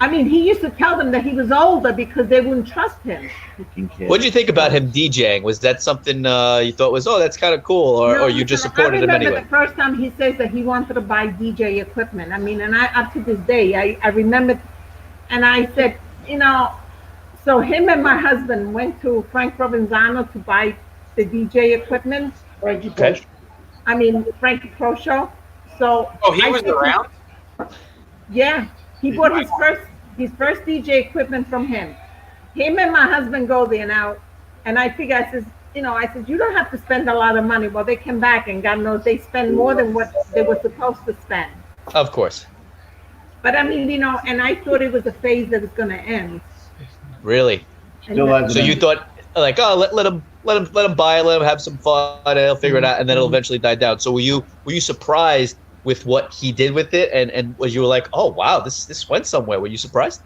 Speaker 7: I mean, he used to tell them that he was older because they wouldn't trust him.
Speaker 8: What did you think about him DJing? Was that something you thought was, oh, that's kind of cool, or you just supported him anyway?
Speaker 7: I remember the first time he says that he wanted to buy DJ equipment. I mean, and up to this day, I remember, and I said, you know, so him and my husband went to Frank Provenzano to buy the DJ equipment.
Speaker 1: Frankie Pro.
Speaker 7: I mean, Frankie Pro Show. So
Speaker 4: he was around?
Speaker 7: Yeah, he bought his first DJ equipment from him. Him and my husband go there now, and I figure, I said, you don't have to spend a lot of money. Well, they come back, and God knows they spend more than what they were supposed to spend.
Speaker 8: Of course.
Speaker 7: But I mean, you know, and I thought it was a phase that was going to end.
Speaker 8: Really? So you thought, like, oh, let him buy it, let him have some fun, and he'll figure it out, and then it'll eventually die down. So were you surprised with what he did with it, and was you were like, oh wow, this went somewhere? Were you surprised?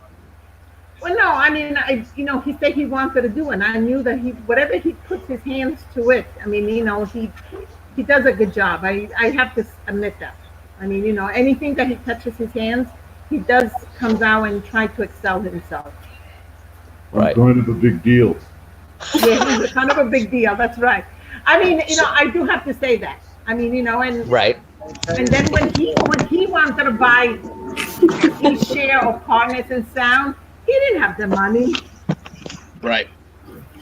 Speaker 7: Well, no, I mean, he said he wanted to do it, and I knew that whatever he puts his hands to it, I mean, you know, he does a good job. I have to admit that. I mean, you know, anything that he touches his hands, he comes out and try to excel himself.
Speaker 8: Right.
Speaker 9: Kind of a big deal.
Speaker 7: Yeah, he's kind of a big deal. That's right. I mean, you know, I do have to say that. I mean, you know, and
Speaker 8: right.
Speaker 7: And then when he wanted to buy his share of partners in sound, he didn't have the money.
Speaker 8: Right.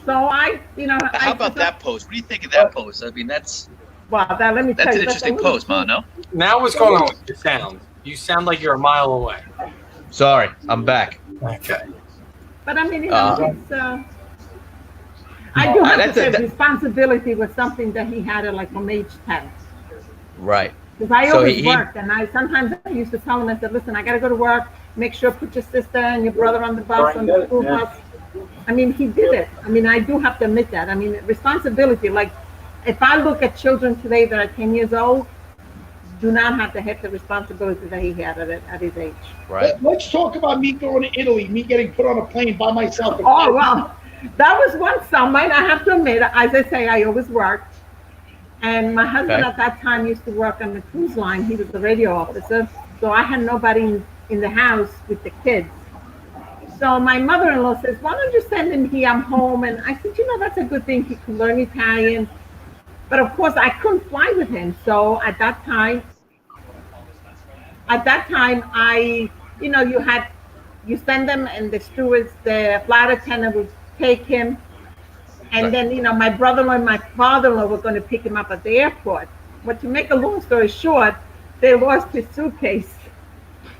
Speaker 7: So
Speaker 8: How about that post? What do you think of that post? I mean, that's.
Speaker 7: Wow, let me tell
Speaker 8: That's
Speaker 7: you.
Speaker 8: an interesting post, Ma. No.
Speaker 4: Now what's going on with your sound? You sound like you're a mile away.
Speaker 8: Sorry, I'm back.
Speaker 4: Okay.
Speaker 7: But I mean, you know, it's. I do have to say, responsibility was something that he had like from age 10.
Speaker 8: Right.
Speaker 7: Because I always worked, and sometimes I used to tell him, I said, listen, I got to go to work. Make sure put your sister and your brother on the bus, on the school bus. I mean, he did it. I mean, I do have to admit that. I mean, responsibility. Like, if I look at children today that are 10 years old, do not have to have the responsibility that he had at his age.
Speaker 8: Right.
Speaker 1: Let's talk about me going to Italy, me getting put on a plane by myself.
Speaker 7: Oh, well, that was one summer, and I have to admit, as I say, I always worked. And my husband at that time used to work on the cruise line. He was the radio officer. So I had nobody in the house with the kids. So my mother-in-law says, why don't you send him here? I'm home. And I said, you know, that's a good thing. He can learn Italian. But of course, I couldn't fly with him. So at that time, I, you know, you send them, and the stewards, the flight attendant would take him. And then, you know, my brother-in-law and my father-in-law were going to pick him up at the airport. But to make a long story short, they lost his suitcase.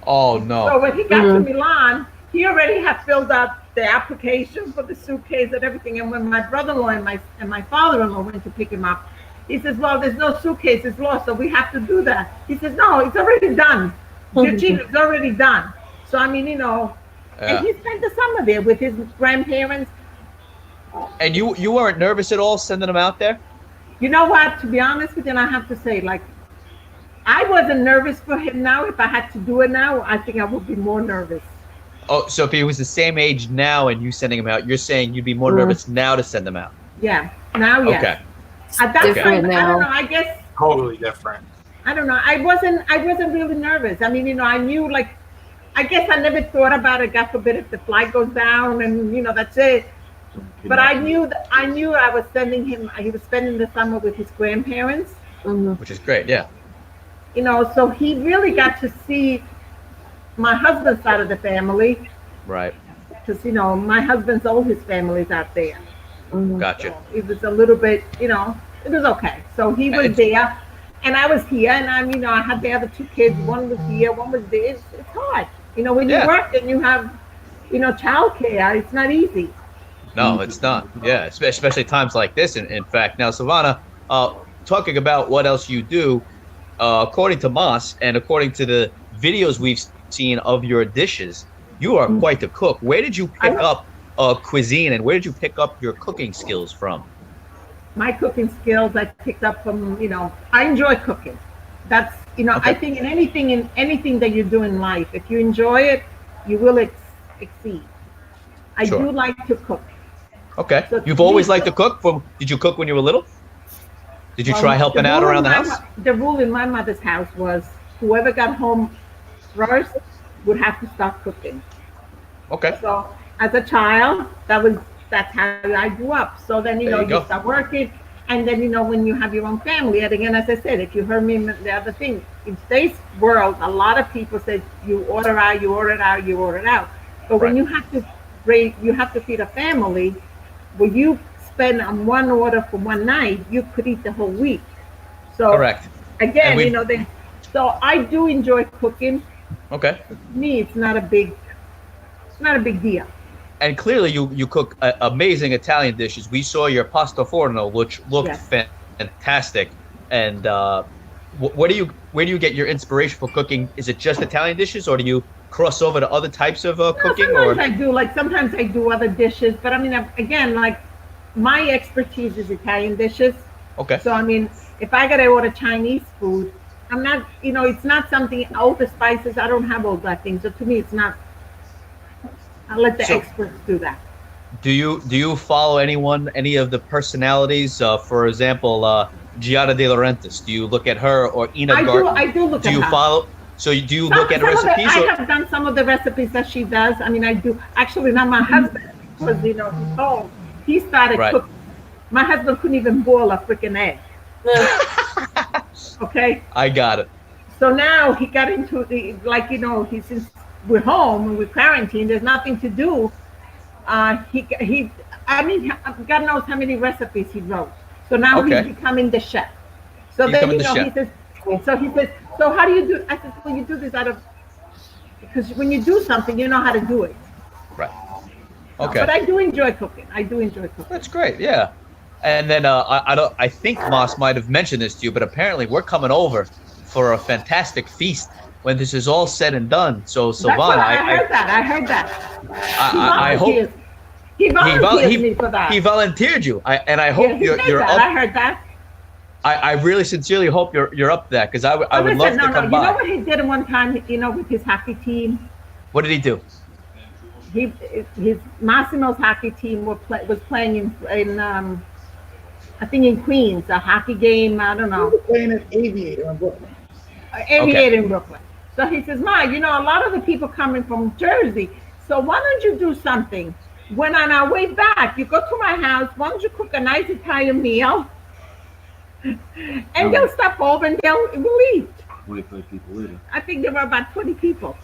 Speaker 8: Oh, no.
Speaker 7: So when he got to Milan, he already had filled out the application for the suitcase and everything. And when my brother-in-law and my father-in-law went to pick him up, he says, well, there's no suitcase, it's lost, so we have to do that. He says, no, it's already done. It's already done. So, I mean, you know, and he spent the summer there with his grandparents.
Speaker 8: And you weren't nervous at all sending him out there?
Speaker 7: You know what? To be honest with you, I have to say, like, I wasn't nervous for him now. If I had to do it now, I think I would be more nervous.
Speaker 8: Oh, so if he was the same age now and you sending him out, you're saying you'd be more nervous now to send him out?
Speaker 7: Yeah, now, yes.
Speaker 8: Okay.
Speaker 7: At that time, I don't know, I guess.
Speaker 4: Totally different.
Speaker 7: I don't know. I wasn't really nervous. I mean, you know, I knew, like, I guess I never thought about it. God forbid if the flight goes down and, you know, that's it. But I knew I was sending him, he was spending the summer with his grandparents.
Speaker 8: Which is great, yeah.
Speaker 7: You know, so he really got to see my husband's side of the family.
Speaker 8: Right.
Speaker 7: Because, you know, my husband's oldest family's out there.
Speaker 8: Gotcha.
Speaker 7: So it was a little bit, you know, it was okay. So he was there, and I was here, and you know, I had the other two kids. One was here, one was there. It's hard. You know, when you work and you have, you know, childcare, it's not easy.
Speaker 8: No, it's not. Yeah, especially times like this. In fact, now, Silvana, talking about what else you do, according to Moss and according to the videos we've seen of your dishes, you are quite the cook. Where did you pick up cuisine, and where did you pick up your cooking skills from?
Speaker 7: My cooking skills I picked up from, you know, I enjoy cooking. That's, you know, I think in anything that you do in life, if you enjoy it, you will exceed. I
Speaker 8: Sure.
Speaker 7: do like to cook.
Speaker 8: Okay.
Speaker 7: So
Speaker 8: You've
Speaker 7: to
Speaker 8: always
Speaker 7: me,
Speaker 8: liked to cook. Did you cook when you were little? Did you
Speaker 7: well,
Speaker 8: try helping out around the house?
Speaker 7: The rule in my mother's house was whoever got home first would have to start cooking.
Speaker 8: Okay.
Speaker 7: So as a child, that's how I grew up. So then
Speaker 8: There you
Speaker 7: you
Speaker 8: go.
Speaker 7: start working, and then when you have your own family, and again, as I said, if you heard me the other thing, in today's world, a lot of people say you order out, you order it out, you order it out. But when
Speaker 8: Right.
Speaker 7: you have to feed a family, where you spend on one order for one night, you could eat the whole week. So
Speaker 8: Correct.
Speaker 7: again,
Speaker 8: And
Speaker 7: so I do enjoy cooking.
Speaker 8: Okay.
Speaker 7: For me, it's not a big deal.
Speaker 8: And clearly, you cook amazing Italian dishes. We saw your pasta forno, which looked
Speaker 7: Yes.
Speaker 8: fantastic. And where do you get your inspiration for cooking? Is it just Italian dishes, or do you cross over to other types of cooking?
Speaker 7: Sometimes I do. Like sometimes I do other dishes, but I mean, again, like my expertise is Italian dishes.
Speaker 8: Okay.
Speaker 7: So I mean, if I gotta order Chinese food, I'm not. It's not something. All the spices, I don't have all that thing. So to me, it's not. I'll let the experts do that.
Speaker 8: Do you follow any of the personalities? For example, Giada De Laurentiis. Do you look at her or Ina Garten?
Speaker 7: I do look at her.
Speaker 8: Do you follow? So do you look at recipes?
Speaker 7: I have done some of the recipes that she does. I mean, I do. Actually, not my husband, because he started cooking. My husband couldn't even boil a freaking egg. Okay.
Speaker 8: I got it.
Speaker 7: So now he got into since we're home and we're quarantined, there's nothing to do. I mean, God knows how many recipes he wrote. So now he's becoming the chef. So then he says, so how do you do? I said, well, you do this because when you do something, you know how to do it.
Speaker 8: Right. Okay.
Speaker 7: But I do enjoy cooking.
Speaker 8: That's great. Yeah. And then I think Moss might have mentioned this to you, but apparently we're coming over for a fantastic feast when this is all said and done. So Silvana,
Speaker 7: I heard that.
Speaker 8: I hope
Speaker 7: he volunteered me for that.
Speaker 8: He volunteered you. I hope you're up.
Speaker 7: I heard that.
Speaker 8: I really sincerely hope you're up to that, because I would love to come by.
Speaker 7: You know what he did one time, with his hockey team?
Speaker 8: What did he do?
Speaker 7: His Massimo's hockey team was playing in I think in Queens, a hockey game. I don't know.
Speaker 1: We were playing at Aviator in Brooklyn.
Speaker 7: In Brooklyn. So he says, Ma, a lot of the people coming from Jersey. So why don't you do something? When on our way back, you go to my house. Why don't you cook a nice Italian meal? And they'll stop over and we'll eat.
Speaker 9: 25 people later.
Speaker 7: I think there were about 20 people.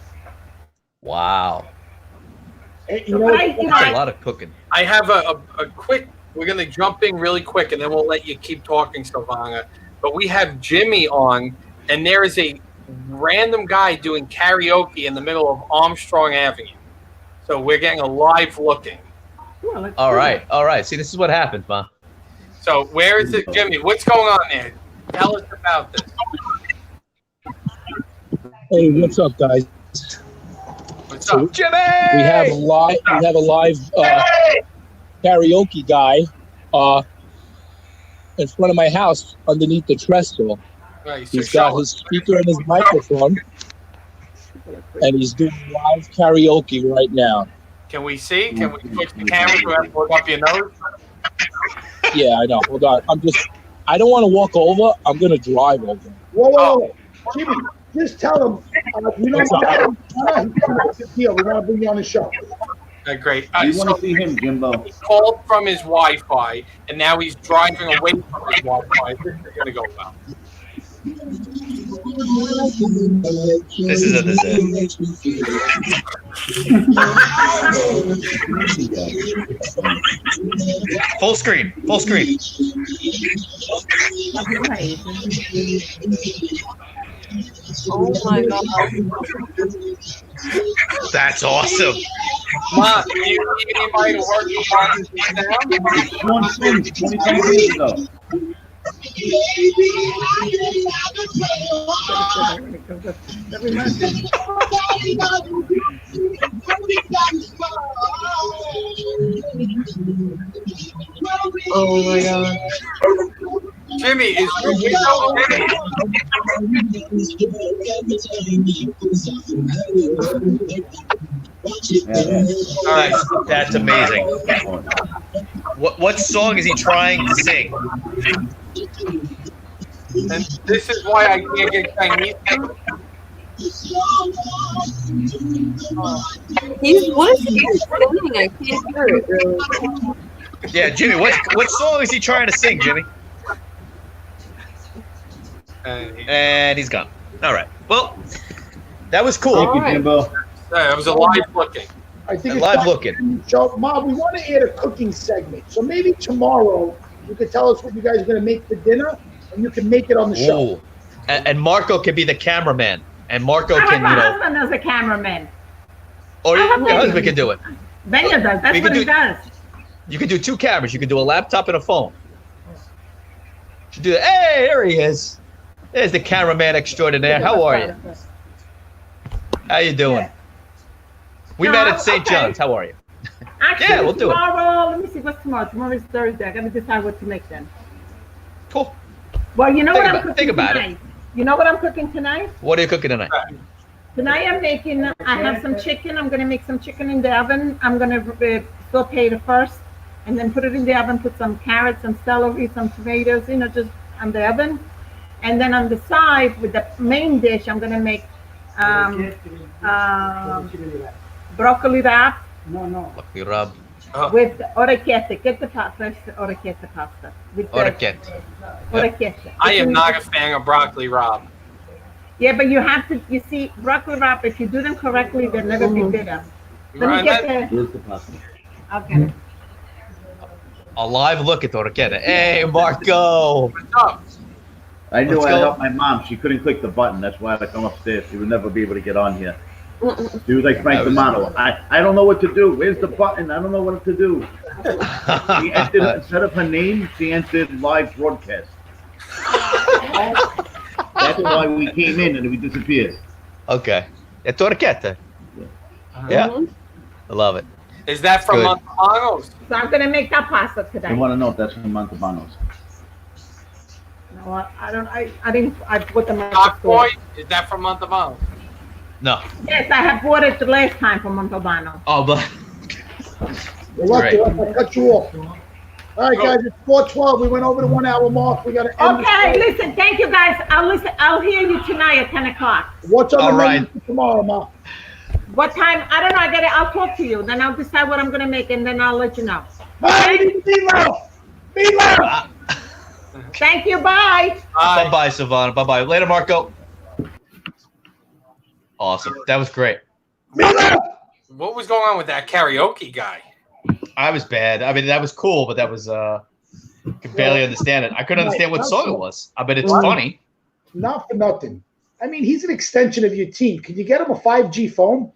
Speaker 8: Wow.
Speaker 7: That's
Speaker 8: a lot of cooking.
Speaker 4: I have a quick. We're going to jump in really quick, and then we'll let you keep talking, Silvana. But we have Jimmy on, and there is a random guy doing karaoke in the middle of Armstrong Avenue. So we're getting a live looking.
Speaker 8: All right. See, this is what happens, Ma.
Speaker 4: So where is it, Jimmy? What's going on there? Tell us about this.
Speaker 10: Hey, what's up, guys?
Speaker 4: What's up,
Speaker 8: Jimmy?
Speaker 10: We have a live karaoke guy in front of my house underneath the trestle.
Speaker 4: Right,
Speaker 10: He's got his speaker and his microphone, and he's doing live karaoke right now.
Speaker 4: Can we see? Can we switch the camera so I have to look up your nose?
Speaker 10: Yeah, I know. Hold on. I don't want to walk over. I'm going to drive over.
Speaker 1: Whoa. Jimmy, just tell him, we want to bring you on the show.
Speaker 4: Great.
Speaker 9: You want to see him, Jimbo?
Speaker 4: He called from his Wi-Fi, and now he's driving away from his Wi-Fi. This is going to go well.
Speaker 8: This is a disaster. Full screen.
Speaker 2: Oh my god.
Speaker 8: That's awesome.
Speaker 4: Ma, do you need anybody to work the boxes down?
Speaker 9: One thing, 25 years ago.
Speaker 2: Oh my god.
Speaker 4: Jimmy, is your window open?
Speaker 8: All right, that's amazing. What song is he trying to sing?
Speaker 4: And this is why I can't get Chinese food.
Speaker 2: What is he singing? I can't hear it really.
Speaker 8: Yeah, Jimmy, what song is he trying to sing, Jimmy? And he's gone. All right. Well, that was cool.
Speaker 9: Thank you, Jimbo.
Speaker 4: It was a live looking.
Speaker 1: I think
Speaker 8: Live looking.
Speaker 1: So, Mom, we want to add a cooking segment. So maybe tomorrow you could tell us what you guys are going to make for dinner, and you can make it on the show.
Speaker 8: Ooh. And Marco can be the cameraman. And Marco
Speaker 7: I
Speaker 8: can,
Speaker 7: have my husband as a cameraman.
Speaker 8: or
Speaker 7: I have
Speaker 8: your husband can do it.
Speaker 7: Benya does. That's what he does.
Speaker 8: You can do 2 cameras. You can do a laptop and a phone. You do that. Hey, there he is. There's the cameraman extraordinaire. How are you? How you doing? We met at St. John's. How are you?
Speaker 7: Actually,
Speaker 8: Yeah, we'll do it.
Speaker 7: tomorrow, let me see, what's tomorrow? Tomorrow is Thursday. I got to decide what to make then.
Speaker 8: Cool.
Speaker 7: Well, you know
Speaker 8: Think
Speaker 7: what I'm
Speaker 8: about-
Speaker 7: cooking
Speaker 8: think about it.
Speaker 7: tonight? You know what I'm cooking tonight?
Speaker 8: What are you cooking tonight?
Speaker 7: Tonight I'm making, I have some chicken. I'm going to make some chicken in the oven. I'm going to saute it first and then put it in the oven, put some carrots, some celery, some tomatoes, just on the oven. And then on the side with the main dish, I'm going to make broccoli wrap
Speaker 8: Broccoli rub.
Speaker 7: with orecchiette. Get the fresh orecchiette pasta. With the-
Speaker 8: Orecchiette.
Speaker 7: Orecchiette.
Speaker 4: I am not a fan of broccoli rabe.
Speaker 7: Yeah, but you have to, you see, broccoli wrap, if you do them correctly, they'll never be bitter. Let me get the,
Speaker 9: Here's the pasta.
Speaker 7: okay.
Speaker 8: A live look at orecchiette. Hey, Marco.
Speaker 4: What's up?
Speaker 9: I knew
Speaker 8: Let's
Speaker 9: I
Speaker 8: go.
Speaker 9: helped my mom. She couldn't click the button. That's why I had to come upstairs. She would never be able to get on here. She was like Frank Amato. I don't know what to do. Where's the button? I don't know what to do. She entered, instead of her name, she entered live broadcast. That's why we came in and we disappeared.
Speaker 8: Okay. It's orecchiette. Yeah. I love it.
Speaker 4: Is that from
Speaker 8: Good.
Speaker 4: Montalbano's?
Speaker 7: So I'm gonna make that pasta
Speaker 9: I
Speaker 7: today.
Speaker 9: want to know if that's from Montalbano's.
Speaker 7: No, I didn't, I put them on the
Speaker 4: Hot
Speaker 7: store.
Speaker 4: boy? Is that from Montalbano's?
Speaker 8: No.
Speaker 7: Yes, I have bought it the last time from Montalbano.
Speaker 8: Oh, but
Speaker 1: You're lucky.
Speaker 8: Great.
Speaker 1: I cut you off. All right, guys, it's 4:12. We went over the 1 hour mark. We got to end
Speaker 7: Okay,
Speaker 1: the show.
Speaker 7: listen, thank you guys. I'll hear you tonight at 10 o'clock.
Speaker 1: What's on the
Speaker 8: All
Speaker 1: menu
Speaker 8: right.
Speaker 1: for tomorrow, Ma?
Speaker 7: What time? I don't know, I'll talk to you. Then I'll decide what I'm gonna make and then I'll let you know.
Speaker 1: Meatloaf! Meatloaf!
Speaker 7: Thank you, bye.
Speaker 8: bye-bye, Savannah. Bye-bye. Later, Marco. Awesome. That was great.
Speaker 4: What was going on with that karaoke guy?
Speaker 8: I was bad. I mean, that was cool, but that was could barely understand it. I couldn't understand what song it was. I bet it's funny.
Speaker 1: Not for nothing. I mean, he's an extension of your team. Can you get him a 5G phone?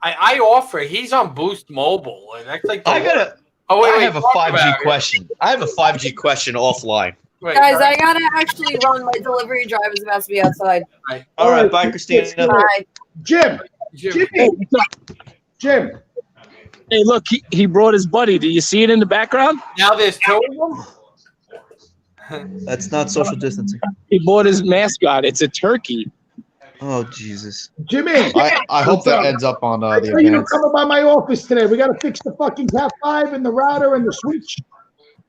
Speaker 4: I offer. He's on Boost Mobile, and that's like.
Speaker 8: I have a
Speaker 4: talk
Speaker 8: 5G
Speaker 4: about it.
Speaker 8: question. I have a 5G question offline.
Speaker 4: Wait,
Speaker 2: Guys, I gotta actually run. My delivery drive is about to be outside.
Speaker 8: All right, bye, Christina.
Speaker 2: Bye.
Speaker 1: Jim. Jimmy. Jim.
Speaker 10: Hey, look, he brought his buddy. Do you see it in the background?
Speaker 4: Now there's 2 of them.
Speaker 11: That's not social distancing.
Speaker 10: He bought his mascot. It's a turkey.
Speaker 11: Oh, Jesus.
Speaker 1: Jimmy.
Speaker 11: I hope that ends up on
Speaker 1: I
Speaker 11: the
Speaker 1: tell you to
Speaker 11: advance.
Speaker 1: come by my office today. We got to fix the fucking Cat 5 and the router and the switch.
Speaker 8: And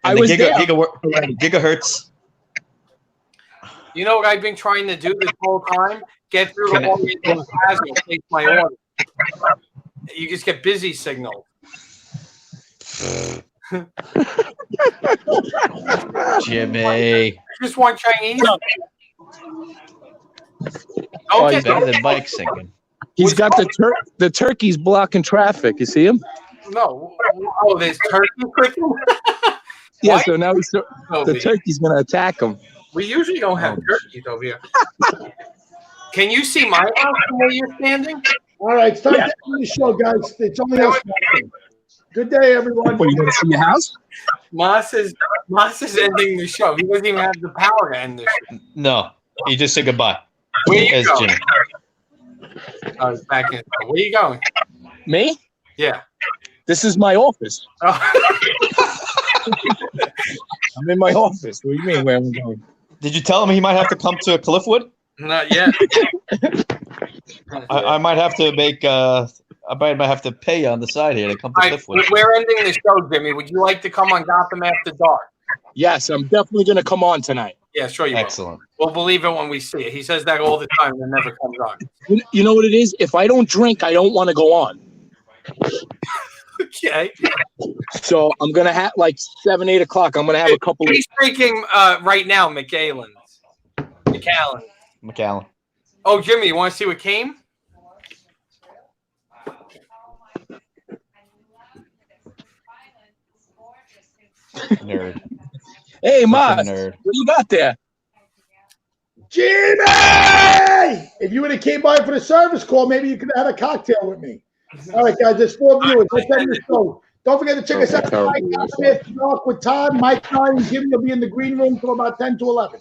Speaker 10: I was there.
Speaker 8: gigahertz.
Speaker 4: You know what I've been trying to do this whole time? Get through the whole Hasbro, take my order. You just get busy signal.
Speaker 8: Jimmy.
Speaker 4: You just want Chinese?
Speaker 10: Oh,
Speaker 4: Okay.
Speaker 10: he's
Speaker 8: Better than bike singing.
Speaker 10: He's got the turkeys blocking traffic. You see him?
Speaker 4: No. Oh, there's turkey cooking?
Speaker 10: Yeah.
Speaker 4: Why?
Speaker 10: So now the turkey's gonna attack him.
Speaker 4: We usually don't have turkeys over here. Can you see my house from where you're standing?
Speaker 1: All right, it's time to end the show, guys. It's only us. Good day, everyone.
Speaker 10: What, you gonna see your house?
Speaker 4: Moss is ending the show. He doesn't even have the power to end the show.
Speaker 8: No, you just say goodbye.
Speaker 4: Where you
Speaker 8: As
Speaker 4: going?
Speaker 8: Jimmy.
Speaker 4: Oh, he's back in. Where you going?
Speaker 10: Me?
Speaker 4: Yeah.
Speaker 10: This is my office.
Speaker 4: Oh.
Speaker 10: I'm in my office. What do you mean where I'm going?
Speaker 8: Did you tell him he might have to come to Cliffwood?
Speaker 4: Not yet.
Speaker 8: I might have to make. I might have to pay you on the side here to come to
Speaker 4: All right,
Speaker 8: Cliffwood.
Speaker 4: we're ending the show, Jimmy. Would you like to come on Gotham After Dark?
Speaker 10: Yes, I'm definitely going to come on tonight.
Speaker 4: Yeah, sure you will.
Speaker 8: Excellent.
Speaker 4: We'll believe it when we see it. He says that all the time and it never comes on.
Speaker 10: You know what it is? If I don't drink, I don't want to go on.
Speaker 4: Okay.
Speaker 10: So I'm going to have like 7, 8 o'clock. I'm going to have a couple.
Speaker 4: He's drinking right now, McAllen. Oh, Jimmy, you want to see what came?
Speaker 8: Nerd.
Speaker 10: Hey, Ma,
Speaker 8: Nerd.
Speaker 10: what do you got there?
Speaker 1: Jimmy! If you would have came by for the service call, maybe you could have had a cocktail with me. All right, guys, there's 4 viewers. Let's end the show. Don't forget to check us out. Mike Smith, Talk with Todd, Mike, and Jimmy will be in the green room till about 10 to 11.